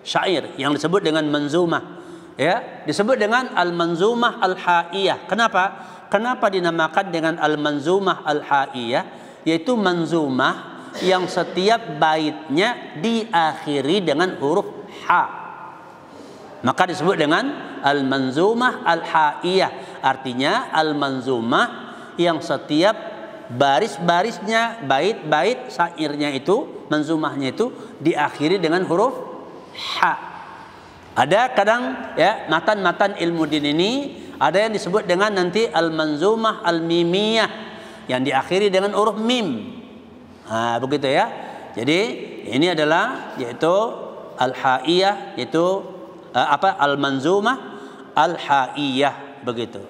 B: syair yang disebut dengan manzumah, ya, disebut dengan al-manzumah al-haiyah. Kenapa dinamakan dengan al-manzumah al-haiyah? Yaitu manzumah yang setiap baitnya diakhiri dengan huruf ha. Maka disebut dengan al-manzumah al-haiyah. Artinya al-manzumah yang setiap baris-barisnya, bait-bait syairnya itu, manzumahnya itu diakhiri dengan huruf ha. Ada kadang, ya, matan-matan ilmu din ini ada yang disebut dengan nanti al-manzumah al-mimiyah yang diakhiri dengan huruf mim. Nah, begitu ya. Jadi ini adalah yaitu al-haiyah, yaitu al-manzumah al-haiyah, begitu.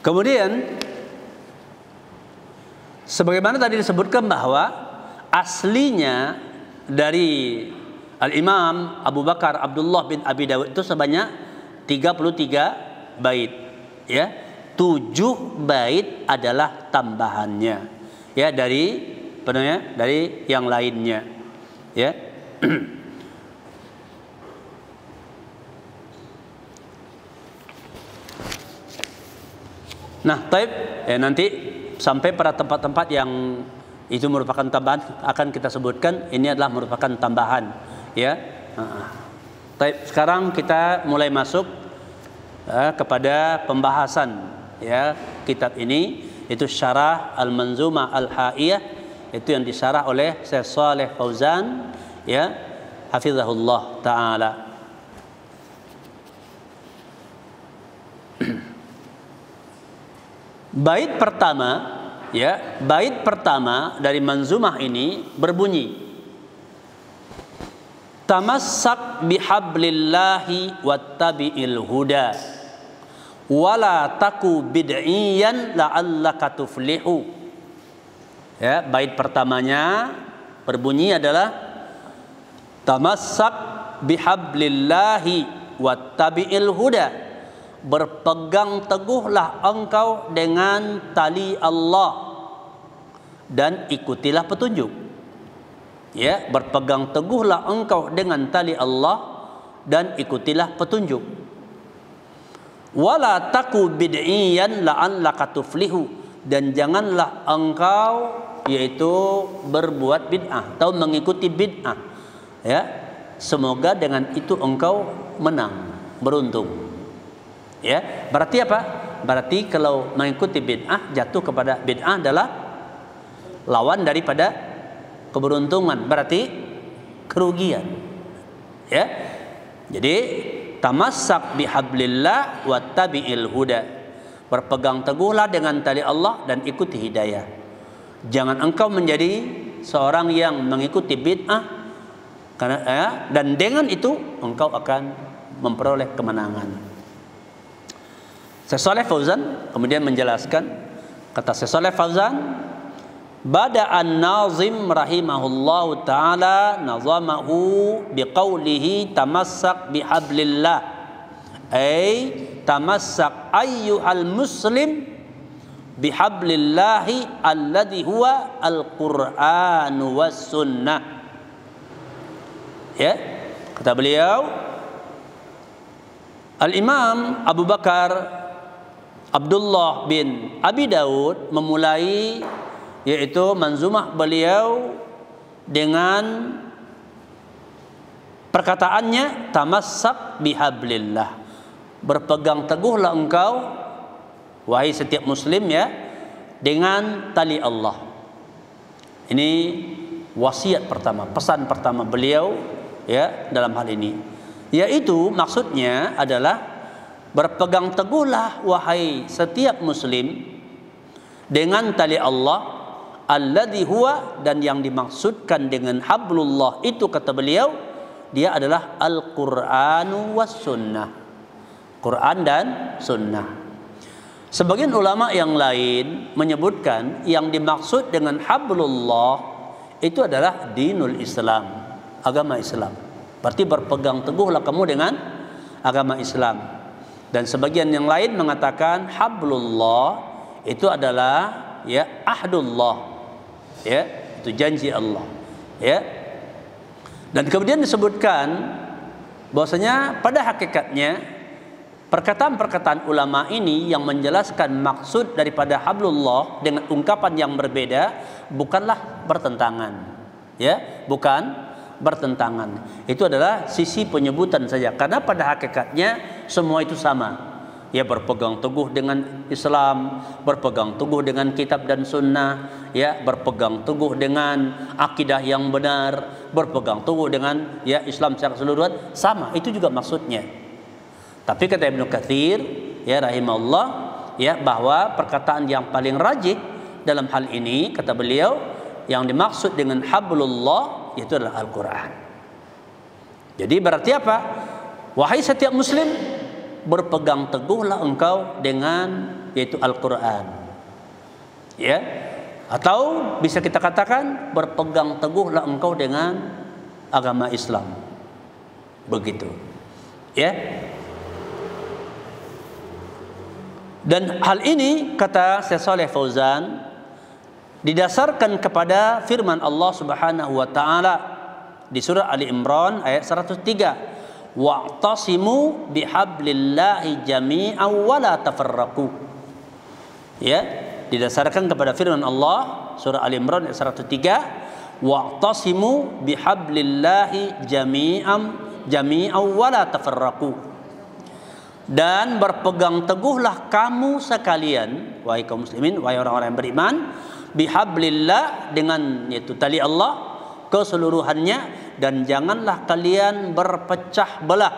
B: Kemudian sebagaimana tadi disebutkan bahwa aslinya dari Al-Imam Abu Bakar Abdullah bin Abi Daud itu sebanyak 33 bait, ya. 7 bait adalah tambahannya, ya, dari yang lainnya, ya. Nah, taib, nanti sampai pada tempat-tempat yang itu merupakan tambahan akan kita sebutkan. Ini adalah merupakan tambahan, ya. Taib, sekarang kita mulai masuk kepada pembahasan, ya, kitab ini, itu syarah al-manzumah al-haiyah, itu yang disyarah oleh Syekh Shalih Fauzan, ya, hafizahullah taala. Bait pertama, ya, bait pertama dari manzumah ini berbunyi: tamassak bihablillahi wattabi'il huda wala taku bid'iyan la'allaka tuflihu. Ya, bait pertamanya berbunyi adalah tamassak bihablillahi wattabi'il huda. Berpegang teguhlah engkau dengan tali Allah dan ikutilah petunjuk. Ya, berpegang teguhlah engkau dengan tali Allah dan ikutilah petunjuk. Wala taku bid'iyan la'allaka tuflihu, dan janganlah engkau yaitu berbuat bid'ah atau mengikuti bid'ah, ya, semoga dengan itu engkau menang, beruntung. Ya, berarti apa? Berarti kalau mengikuti bid'ah, jatuh kepada bid'ah adalah lawan daripada keberuntungan, berarti kerugian. Ya. Jadi tamassak bihablillah wattabi'il huda. Berpegang teguhlah dengan tali Allah dan ikuti hidayah. Jangan engkau menjadi seorang yang mengikuti bid'ah, karena dan dengan itu engkau akan memperoleh kemenangan. Syekh Shalih Fauzan kemudian menjelaskan, kata Syekh Shalih Fauzan, bada'an nazim rahimahullahu ta'ala nazamahu biqaulihi tamassak bihablillah, ay tamassak ayyuhal muslim bihablillahi alladhi huwa al-Qur'an was sunnah. Ya, kata beliau, Al-Imam Abu Bakar Abdullah bin Abi Daud memulai yaitu manzumah beliau dengan perkataannya tamassak bihablillah, berpegang teguhlah engkau wahai setiap muslim ya dengan tali Allah. Ini wasiat pertama, pesan pertama beliau ya dalam hal ini. Yaitu maksudnya adalah berpegang teguhlah wahai setiap muslim dengan tali Allah, alladzi huwa, dan yang dimaksudkan dengan hablullah itu kata beliau dia adalah Al-Qur'anu was sunnah. Quran dan sunnah. Sebagian ulama yang lain menyebutkan yang dimaksud dengan hablullah itu adalah dinul Islam, agama Islam. Berarti berpegang teguhlah kamu dengan agama Islam. Dan sebagian yang lain mengatakan hablullah itu adalah ya ahdullah, ya itu janji Allah, ya. Dan kemudian disebutkan bahwasanya pada hakikatnya perkataan-perkataan ulama ini yang menjelaskan maksud daripada hablullah dengan ungkapan yang berbeda bukanlah bertentangan, ya, bukan bertentangan. Itu adalah sisi penyebutan saja, karena pada hakikatnya semua itu sama. Ya, berpegang teguh dengan Islam, berpegang teguh dengan kitab dan sunnah, ya, berpegang teguh dengan akidah yang benar, berpegang teguh dengan ya Islam secara keseluruhan, sama, itu juga maksudnya. Tapi kata Ibnu Katsir ya rahimahullah ya bahwa perkataan yang paling rajih dalam hal ini kata beliau yang dimaksud dengan hablullah itu adalah Al-Qur'an. Jadi berarti apa? Wahai setiap muslim, berpegang teguhlah engkau dengan yaitu Al-Qur'an. Ya. Atau bisa kita katakan berpegang teguhlah engkau dengan agama Islam. Begitu. Ya. Dan hal ini kata Syekh Shalih Fauzan didasarkan kepada firman Allah Subhanahu wa taala di surah Ali Imran ayat 103. Wa'tasimu bihablillahi jami'an wa la tafarraqu. Ya, didasarkan kepada firman Allah surah Ali Imran ayat 103, wa'tasimu bihablillahi jami'an wa la tafarraqu. Dan berpegang teguhlah kamu sekalian wahai kaum muslimin, wahai orang-orang yang beriman, bihablillah dengan yaitu tali Allah keseluruhannya, dan janganlah kalian berpecah belah.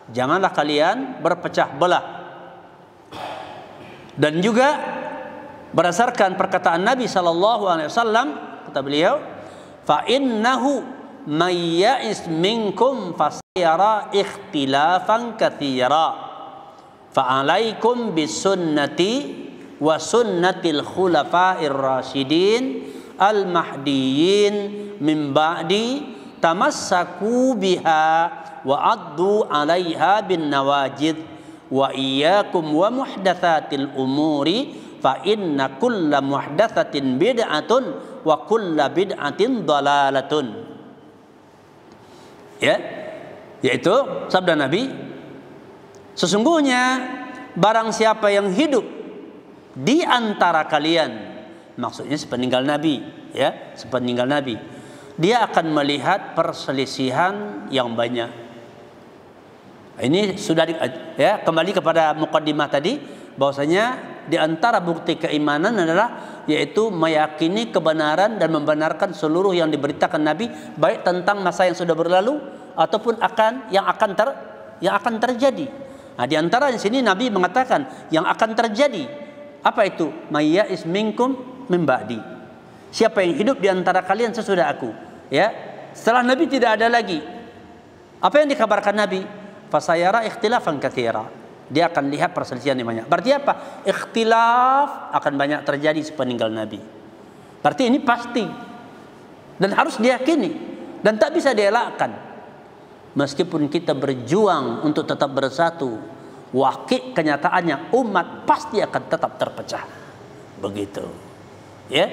B: Janganlah kalian berpecah belah. Dan juga berdasarkan perkataan Nabi sallallahu alaihi wasallam kata beliau, fa innahu may ya'is minkum fasayara ikhtilafan katsira fa alaikum bisunnati wa sunnatil khulafa'ir rasyidin al-mahdiyyin min ba'di tamassaku biha wa addu 'alaiha bin nawajid wa iyyakum wa muhdatsatil umuri fa inna kulla muhdatsatin bid'atun wa kulla bid'atin dhalalatun. Ya, yaitu sabda Nabi, sesungguhnya barang siapa yang hidup di antara kalian, maksudnya sepeninggal Nabi, ya, sepeninggal Nabi, dia akan melihat perselisihan yang banyak. Ini sudah ya, kembali kepada mukaddimah tadi bahwasanya di antara bukti keimanan adalah yaitu meyakini kebenaran dan membenarkan seluruh yang diberitakan Nabi, baik tentang masa yang sudah berlalu ataupun yang akan terjadi. Nah, di antara di sini Nabi mengatakan yang akan terjadi apa itu? Mayya'is minkum min ba'di. Siapa yang hidup di antara kalian sesudah aku, ya. Setelah Nabi tidak ada lagi. Apa yang dikabarkan Nabi? Fasayara ikhtilafan katsira. Dia akan lihat perselisihan yang banyak. Berarti apa? Ikhtilaf akan banyak terjadi sepeninggal Nabi. Berarti ini pasti dan harus diyakini dan tak bisa dielakkan. Meskipun kita berjuang untuk tetap bersatu, wakil kenyataannya umat pasti akan tetap terpecah. Begitu. Ya.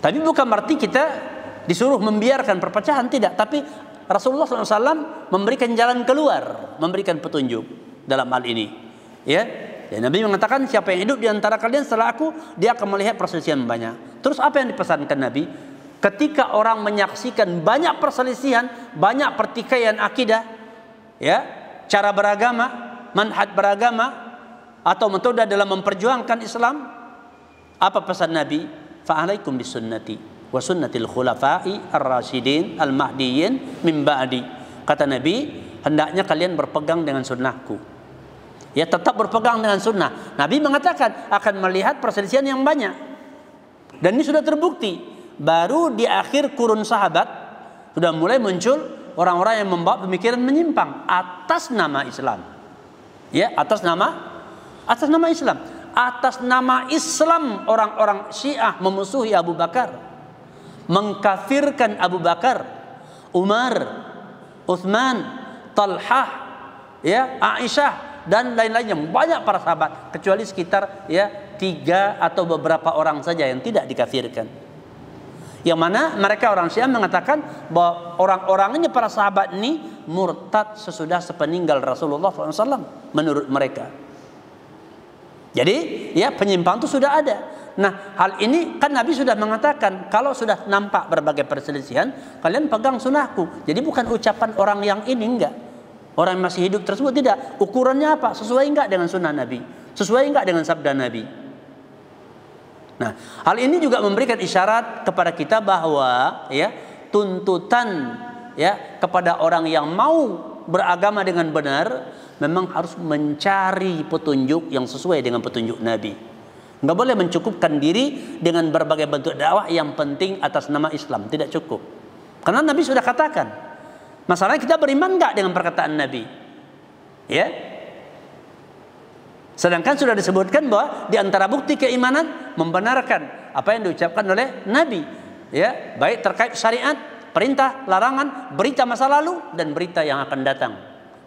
B: Tapi bukan berarti kita disuruh membiarkan perpecahan, tidak. Tapi Rasulullah SAW memberikan jalan keluar, memberikan petunjuk dalam hal ini. Ya. Dan Nabi mengatakan siapa yang hidup di antara kalian setelah aku, dia akan melihat perselisihan banyak. Terus apa yang dipesankan Nabi? Ketika orang menyaksikan banyak perselisihan, banyak pertikaian akidah, ya, cara beragama, manhaj beragama atau metode dalam memperjuangkan Islam, apa pesan Nabi? Fa'alaikum bisunnati wa sunnatil khulafa'i ar-rasyidin al-mahdiyyin min ba'di. Kata Nabi, hendaknya kalian berpegang dengan sunnahku. Ya, tetap berpegang dengan sunnah. Nabi mengatakan akan melihat perselisihan yang banyak. Dan ini sudah terbukti. Baru di akhir kurun sahabat sudah mulai muncul orang-orang yang membawa pemikiran menyimpang atas nama Islam. Ya, atas nama Islam. Atas nama Islam orang-orang Syiah memusuhi Abu Bakar, mengkafirkan Abu Bakar, Umar, Utsman, Talhah, ya, Aisyah dan lain-lainnya, banyak para sahabat, kecuali sekitar 3 atau beberapa orang saja yang tidak dikafirkan. Yang mana mereka orang Syiah mengatakan bahwa orang-orang ini, para sahabat ini murtad sesudah sepeninggal Rasulullah SAW menurut mereka. Jadi ya, penyimpang itu sudah ada. Nah, hal ini kan Nabi sudah mengatakan, kalau sudah nampak berbagai perselisihan, kalian pegang sunnahku. Jadi bukan ucapan orang yang ini, enggak. Orang yang masih hidup tersebut tidak. Ukurannya apa? Sesuai enggak dengan sunnah Nabi? Sesuai enggak dengan sabda Nabi? Nah, hal ini juga memberikan isyarat kepada kita bahwa ya, tuntutan ya kepada orang yang mau beragama dengan benar memang harus mencari petunjuk yang sesuai dengan petunjuk Nabi. Enggak boleh mencukupkan diri dengan berbagai bentuk dakwah yang penting atas nama Islam, tidak cukup. Karena Nabi sudah katakan. Masalahnya kita beriman enggak dengan perkataan Nabi? Ya. Sedangkan sudah disebutkan bahwa di antara bukti keimanan membenarkan apa yang diucapkan oleh Nabi, ya, baik terkait syariat, perintah, larangan, berita masa lalu dan berita yang akan datang.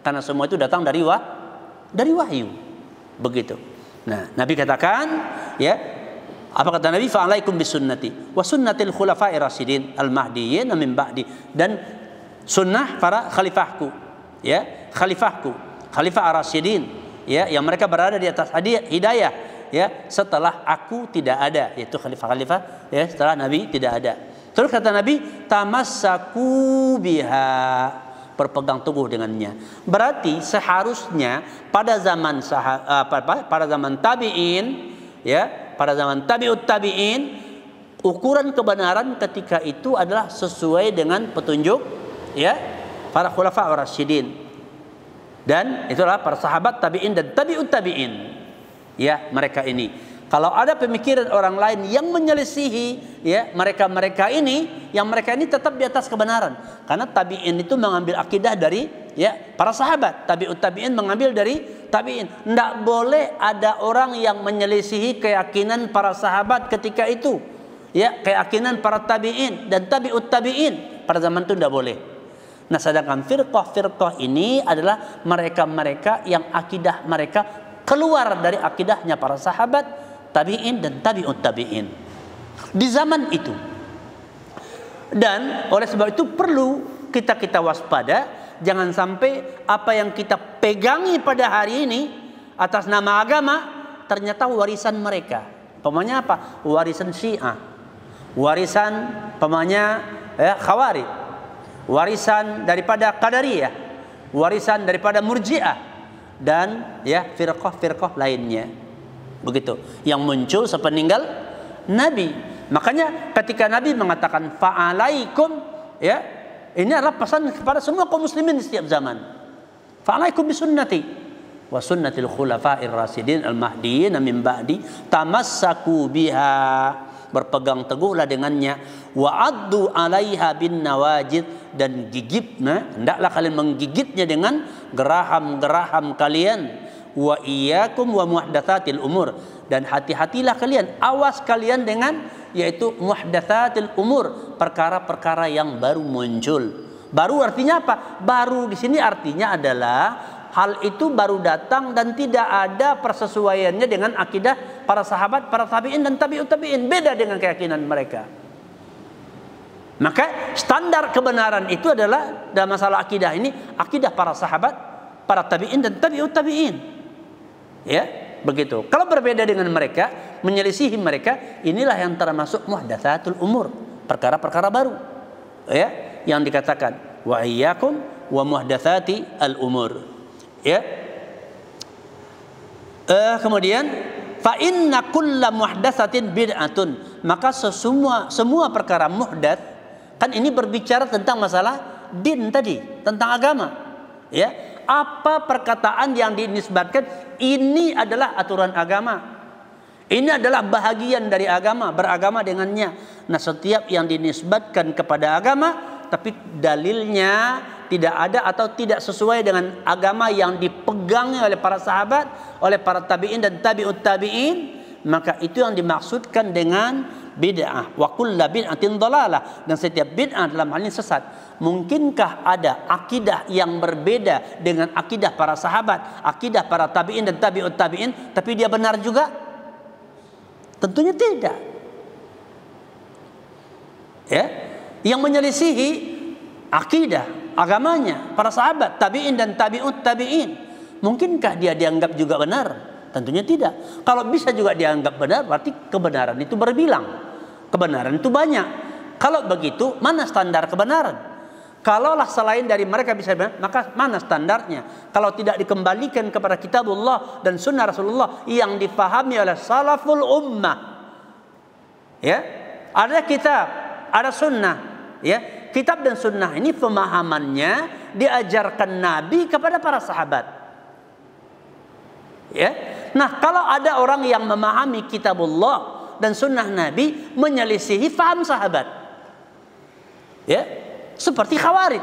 B: Karena semua itu datang dari wahyu. Begitu. Nah, Nabi katakan, ya, apa kata Nabi? Fa'alaikum bisunnati wa sunnatil khulafa'ir rasyidin al-mahdiyyin min ba'di, dan sunnah para khalifahku, ya, khalifah ar-rasyidin, ya, yang mereka berada di atas hidayah, ya, setelah aku tidak ada, yaitu khalifah-khalifah, ya, setelah Nabi tidak ada. Terus kata Nabi, tamassaku biha, berpegang teguh dengannya. Berarti seharusnya pada zaman tabi'in, ya, pada zaman tabi'ut tabi'in, ukuran kebenaran ketika itu adalah sesuai dengan petunjuk, ya, para khulafa ar-rasyidin. Dan itulah para sahabat tabi'in dan tabi'ut tabi'in. Ya, mereka ini. Kalau ada pemikiran orang lain yang menyelisihi, ya, mereka ini, yang mereka ini tetap di atas kebenaran. Karena tabi'in itu mengambil akidah dari, ya, para sahabat. Tabi'ut tabi'in mengambil dari tabi'in. Tidak boleh ada orang yang menyelisihi keyakinan para sahabat ketika itu. Ya, keyakinan para tabi'in dan tabi'ut tabi'in pada zaman itu tidak boleh. Nah, sedangkan firqah ini adalah mereka-mereka yang akidah mereka keluar dari akidahnya para sahabat, tabi'in dan tabi'ut tabi'in di zaman itu. Dan oleh sebab itu perlu kita waspada, jangan sampai apa yang kita pegangi pada hari ini atas nama agama ternyata warisan mereka. Pemanya apa? Warisan Syiah, warisan pemanya, ya, Khawarij, warisan daripada Qadariyah, warisan daripada Murji'ah dan, ya, firqah-firqah lainnya. Begitu yang muncul sepeninggal Nabi. Makanya ketika Nabi mengatakan fa'alaikum, ya, ini adalah pesan kepada semua kaum muslimin di setiap zaman. Fa'alaikum bisunnati wa sunnatil khulafa'ir rasyidin al-mahdiyyin min ba'di, tamassaku biha, berpegang teguhlah dengannya, wa addu 'alaiha bin nawajid, dan gigitnya, hendaklah kalian menggigitnya dengan geraham-geraham kalian. Wa iyyakum wa muhdatsatil umur, dan hati-hatilah kalian, awas kalian dengan, yaitu muhdatsatil umur, perkara-perkara yang baru muncul. Baru artinya apa? Baru di sini artinya adalah hal itu baru datang dan tidak ada persesuaiannya dengan akidah para sahabat, para tabi'in dan tabi'ut tabi'in, beda dengan keyakinan mereka. Maka standar kebenaran itu adalah dalam masalah akidah ini, akidah para sahabat, para tabi'in dan tabi'ut tabi'in. Ya, begitu. Kalau berbeda dengan mereka, menyelisihi mereka, inilah yang termasuk muhdatsatul umur, perkara-perkara baru. Ya, yang dikatakan wa iyyakum wa muhdatsati al umur. Ya. Kemudian fa inna kulla muhdatsatin bid'atun, maka semua perkara muhdats, kan ini berbicara tentang masalah din tadi, tentang agama, ya. Apa perkataan yang dinisbatkan ini adalah aturan agama, ini adalah bahagian dari agama, beragama dengannya. Nah, setiap yang dinisbatkan kepada agama tapi dalilnya tidak ada atau tidak sesuai dengan agama yang dipegang oleh para sahabat, oleh para tabi'in dan tabi'ut tabi'in, maka itu yang dimaksudkan dengan bid'ah. Wa kullu bid'atin dhalalah, dan setiap bid'ah dalam hal ini sesat. Mungkinkah ada akidah yang berbeda dengan akidah para sahabat, akidah para tabi'in dan tabi'ut tabi'in, tapi dia benar juga? Tentunya tidak. Ya, yang menyelisihi akidah agamanya para sahabat, tabi'in dan tabi'ut tabi'in, mungkinkah dia dianggap juga benar? Tentunya tidak. Kalau bisa juga dianggap benar, berarti kebenaran itu berbilang, kebenaran itu banyak. Kalau begitu, mana standar kebenaran? Kalaulah selain dari mereka bisa benar, maka mana standarnya? Kalau tidak dikembalikan kepada kitabullah dan sunnah Rasulullah yang difahami oleh salaful ummah, ya, ada kitab, ada sunnah, ya. Kitab dan sunnah ini pemahamannya diajarkan Nabi kepada para sahabat, ya. Nah, kalau ada orang yang memahami kitabullah dan sunnah Nabi menyelisihi faham sahabat, ya, seperti Khawarij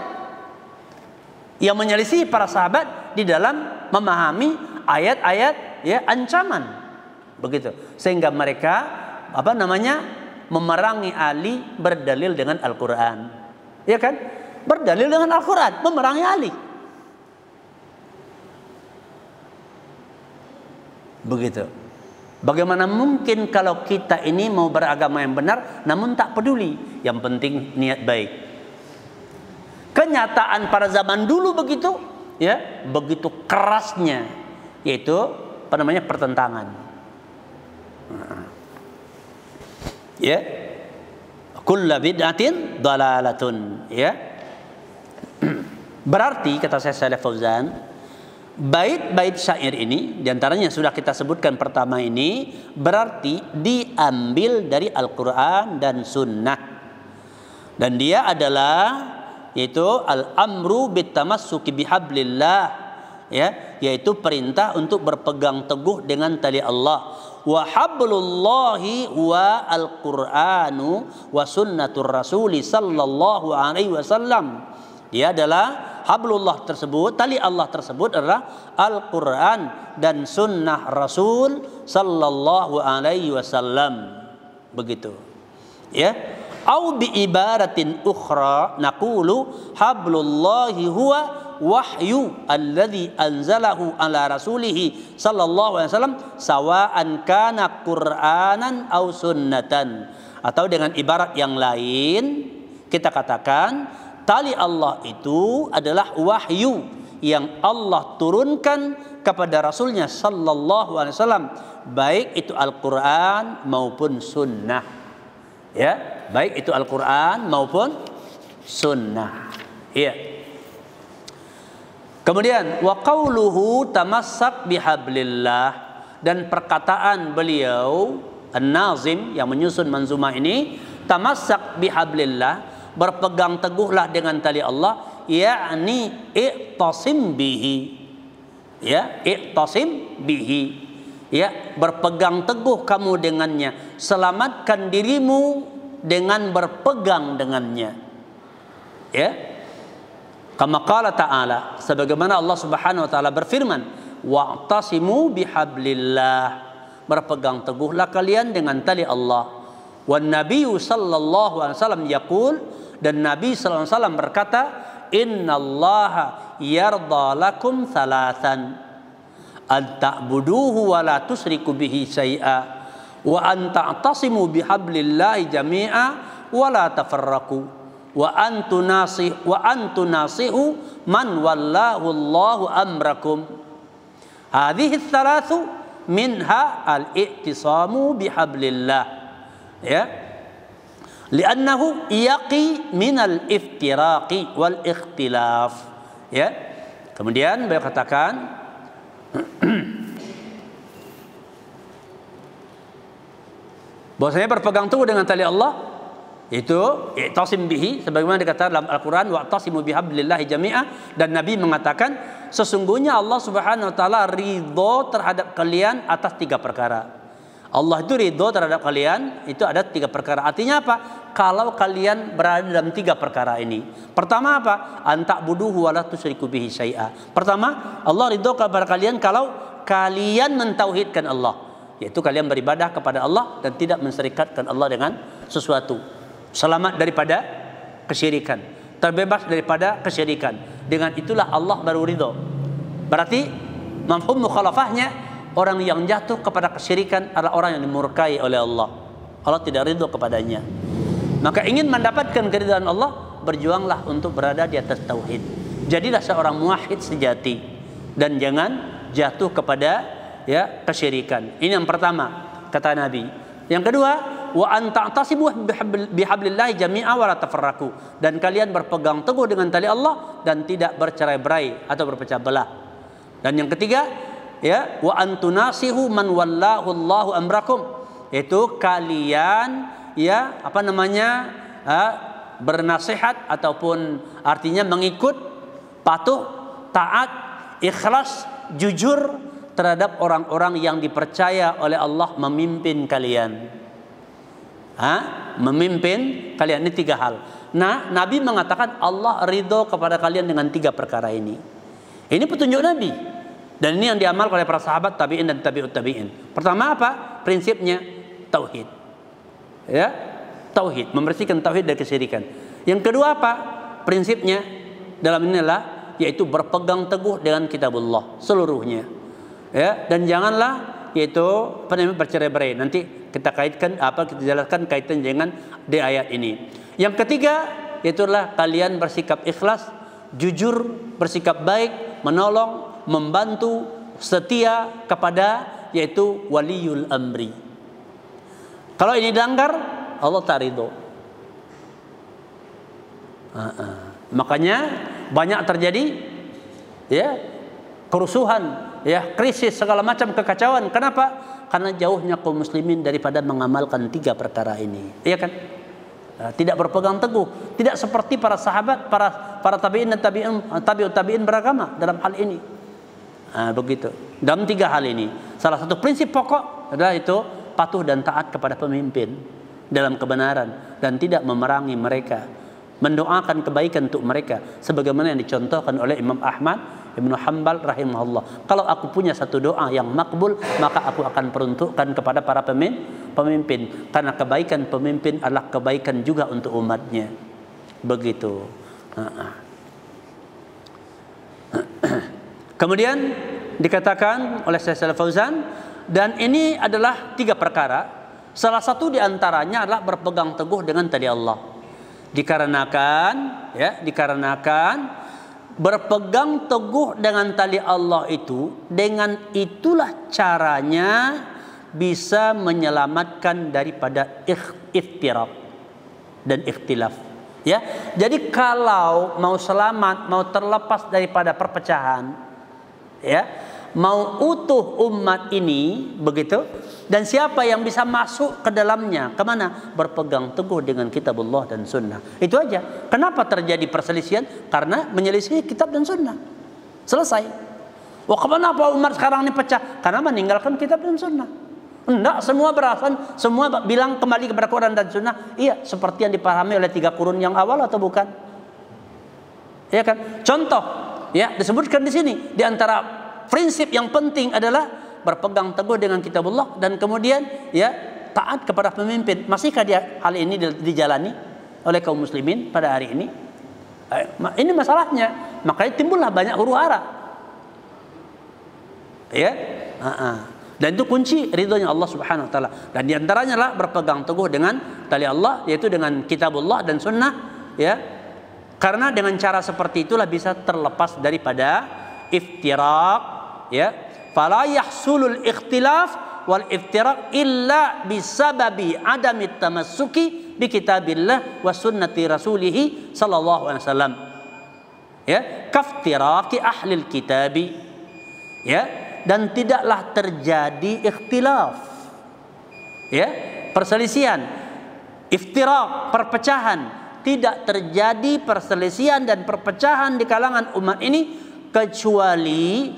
B: yang menyelisih para sahabat di dalam memahami ayat-ayat, ya, ancaman, begitu, sehingga mereka memerangi Ali berdalil dengan Al-Quran, ya kan, berdalil dengan Al-Quran memerangi Ali, begitu. Bagaimana mungkin kalau kita ini mau beragama yang benar namun tak peduli, yang penting niat baik. Kenyataan pada zaman dulu begitu, ya, begitu kerasnya, yaitu pertentangan. Ya, kullu bid'atin dhalalatun, ya. Berarti kata saya Shalih Fauzan, bait-bait syair ini diantaranya sudah kita sebutkan pertama ini berarti diambil dari Al-Quran dan Sunnah, dan dia adalah yaitu al-amru bitamassuki bihablillah, ya, yaitu perintah untuk berpegang teguh dengan tali Allah. Wa hablullahi wa al-Qur'anu wa sunnatur rasuli sallallahu alaihi wasallam. Dia adalah hablullah tersebut, tali Allah tersebut adalah Al-Qur'an dan sunnah Rasul sallallahu alaihi wasallam. Begitu. Ya. Au bi ibaratin ukhra naqulu hablullahi huwa wahyu alladhi anzalahu ala rasulih sallallahu alaihi wasallam sawa'an kana qur'anan aw sunnatan. Atau dengan ibarat yang lain kita katakan tali Allah itu adalah wahyu yang Allah turunkan kepada Rasulnya sallallahu alaihi wasallam, baik itu Al-Qur'an maupun sunnah. Ya, baik itu Al-Quran maupun sunnah. Iya. Kemudian wa qauluhu tamassak bihablillah, dan perkataan beliau An-Nazim yang menyusun manzumah ini, tamassak bihablillah, berpegang teguhlah dengan tali Allah, yakni i'tasim bihi. Ya, i'tasim bihi. Ya, berpegang teguh kamu dengannya, selamatkan dirimu dengan berpegang dengannya. Ya, kama qala ta'ala, sebagaimana Allah Subhanahu wa taala berfirman, wa'tasimu bihablillah, berpegang teguhlah kalian dengan tali Allah. Wan nabiyyu sallallahu alaihi wasallam yaqul, dan Nabi sallallahu alaihi wasallam berkata, innallaha yarda lakum thalathan, an ta'buduhu wa la tusyriku bihi syai'a, wa an ta'tasimu bihablillahi jami'a wa la tafarraqu, wa an tunasihu man wallahu Allahu amrakum. Hadhihi thalathu minha al-i'tisamu bihablillah, ya, li'annahu yaqi minal iftiraqi wal ikhtilaf. Ya, kemudian beliau katakan Bahwasanya berpegang teguh dengan tali Allah itu i'tasim bihi, sebagaimana dikatakan dalam Al-Qur'an wa'tasimu bihablillahi jami'a, dan Nabi mengatakan sesungguhnya Allah Subhanahu wa taala ridho terhadap kalian atas 3 perkara. Allah itu ridho terhadap kalian itu ada 3 perkara. Artinya apa? Kalau kalian berada dalam 3 perkara ini. Pertama apa? Anta'buduhu wa la tusyriku bihi syai'a. Pertama, Allah ridho kepada kalian kalau kalian mentauhidkan Allah, yaitu kalian beribadah kepada Allah dan tidak menserikatkan Allah dengan sesuatu. Selamat daripada kesyirikan, terbebas daripada kesyirikan. Dengan itulah Allah baru ridho. Berarti mafhum mukhalafahnya, orang yang jatuh kepada kesyirikan adalah orang yang dimurkai oleh Allah. Allah tidak ridho kepadanya. Maka ingin mendapatkan keridhaan Allah, berjuanglah untuk berada di atas tauhid. Jadilah seorang muwahhid sejati dan jangan jatuh kepada kesyirikan. Ini yang pertama kata Nabi. Yang kedua, wa anta'tasibu bihablillahi jami'a wa la tafarraqu, dan kalian berpegang teguh dengan tali Allah dan tidak bercerai-berai atau berpecah belah. Dan yang ketiga, wa antunasihu man wallahu Allahu amrakum, yaitu kalian bernasihat ataupun artinya mengikut, patuh, taat, ikhlas, jujur terhadap orang-orang yang dipercaya oleh Allah memimpin kalian. Memimpin kalian, ini 3 hal. Nah, Nabi mengatakan Allah ridho kepada kalian dengan 3 perkara ini. Ini petunjuk Nabi, dan ini yang diamalkan oleh para sahabat, tabi'in dan tabi'ut tabi'in. Pertama apa? Prinsipnya tauhid. Tauhid, membersihkan tauhid dari kesyirikan. Yang kedua apa? Prinsipnya dalam inilah yaitu berpegang teguh dengan kitabullah seluruhnya. Dan janganlah yaitu bercerai-berai. Nanti kita kaitkan kita jelaskan kaitan dengan di ayat ini. Yang ketiga, yaitulah kalian bersikap ikhlas, jujur, bersikap baik, menolong, membantu, setia kepada yaitu waliyul amri. Kalau ini dilanggar, Allah tak ridho. Makanya banyak terjadi kerusuhan, krisis, segala macam kekacauan. Kenapa? Karena jauhnya kaum muslimin daripada mengamalkan 3 perkara ini. Iya kan? Tidak berpegang teguh, tidak seperti para sahabat, para tabi'in dan tabi'ut tabi'in beragama dalam hal ini. Begitu. Dalam 3 hal ini, salah satu prinsip pokok adalah itu patuh dan taat kepada pemimpin dalam kebenaran dan tidak memerangi mereka, mendoakan kebaikan untuk mereka sebagaimana yang dicontohkan oleh Imam Ahmad Ibnu Hanbal rahimahullah. Kalau aku punya satu doa yang makbul, maka aku akan peruntukkan kepada para pemimpin, karena kebaikan pemimpin adalah kebaikan juga untuk umatnya. Begitu. Kemudian dikatakan oleh Syekh Shalih Fauzan, dan ini adalah 3 perkara. Salah satu diantaranya adalah berpegang teguh dengan tali Allah. Dikarenakan berpegang teguh dengan tali Allah itu, dengan itulah caranya bisa menyelamatkan daripada iftirak dan ikhtilaf. Jadi kalau mau selamat, mau terlepas daripada perpecahan, mau utuh umat ini, begitu, dan siapa yang bisa masuk ke dalamnya, kemana? Berpegang teguh dengan kitabullah dan sunnah. Itu aja. Kenapa terjadi perselisihan? Karena menyelisih kitab dan sunnah. Selesai. Wah, kenapa umat sekarang ini pecah? Karena meninggalkan kitab dan sunnah. Enggak, semua beralasan, semua bilang kembali kepada Quran dan sunnah. Iya, seperti yang dipahami oleh 3 kurun yang awal atau bukan? Iya kan? Contoh, disebutkan di sini, di antara prinsip yang penting adalah berpegang teguh dengan kitabullah dan kemudian taat kepada pemimpin. Masihkah hal ini dijalani oleh kaum muslimin pada hari ini? Ini masalahnya. Makanya timbullah banyak huru-hara. Dan itu kunci ridhonya Allah Subhanahu wa taala. Dan di antaranya adalah berpegang teguh dengan tali Allah, yaitu dengan kitabullah dan sunnah, Karena dengan cara seperti itulah bisa terlepas daripada iftirak, fala yahsulul ikhtilaf wal iftiraq illa bisababi adami tamassuki bi kitabillah wa sunnati rasulih sallallahu alaihi wasallam, kaftiraqi ahlil kitabi, dan tidaklah terjadi ikhtilaf, perselisihan, iftiraq, perpecahan. Tidak terjadi perselisihan dan perpecahan di kalangan umat ini kecuali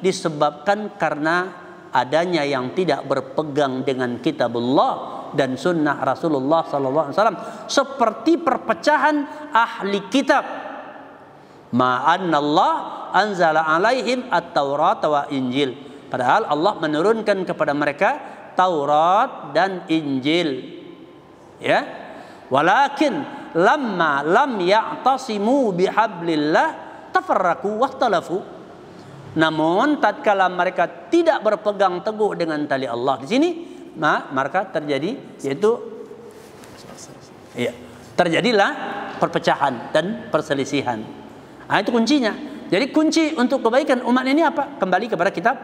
B: disebabkan karena adanya yang tidak berpegang dengan kitabullah dan sunnah Rasulullah SAW, seperti perpecahan ahli kitab. Ma'annallah anzala alaihim at-Taurat wa Injil, padahal Allah menurunkan kepada mereka Taurat dan Injil, ya. Walakin lamma lam ya'tasimu bihablillah tafarraqu wahtalafu. Namun tatkala mereka tidak berpegang teguh dengan tali Allah di sini, maka terjadi terjadilah perpecahan dan perselisihan. Nah, itu kuncinya. Jadi kunci untuk kebaikan umat ini apa? Kembali kepada kitab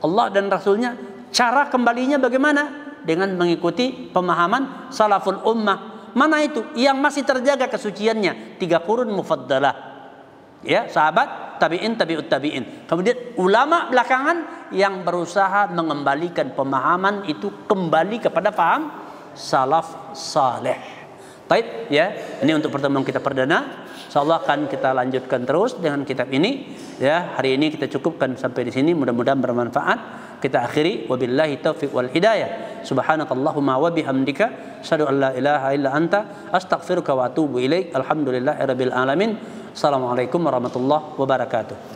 B: Allah dan Rasulnya. Cara kembalinya bagaimana? Dengan mengikuti pemahaman salaful ummah. Mana itu? Yang masih terjaga kesuciannya. 3 qurun mufaddalah. Ya, sahabat, tabi'in, tabi'ut tabi'in. Kemudian ulama belakangan yang berusaha mengembalikan pemahaman itu kembali kepada paham salaf saleh. Baik, ya. Ini untuk pertemuan kita perdana. Insyaallah akan kita lanjutkan terus dengan kitab ini. Ya, hari ini kita cukupkan sampai di sini. Mudah-mudahan bermanfaat. Kita akhiri, wabillahi taufiq wal hidayah. Subhanakallahumma wa bihamdika asyhadu an la ilaha illa anta astaghfiruka wa atubu ilaik. Alhamdulillahirabbil alamin. Assalamualaikum warahmatullahi wabarakatuh.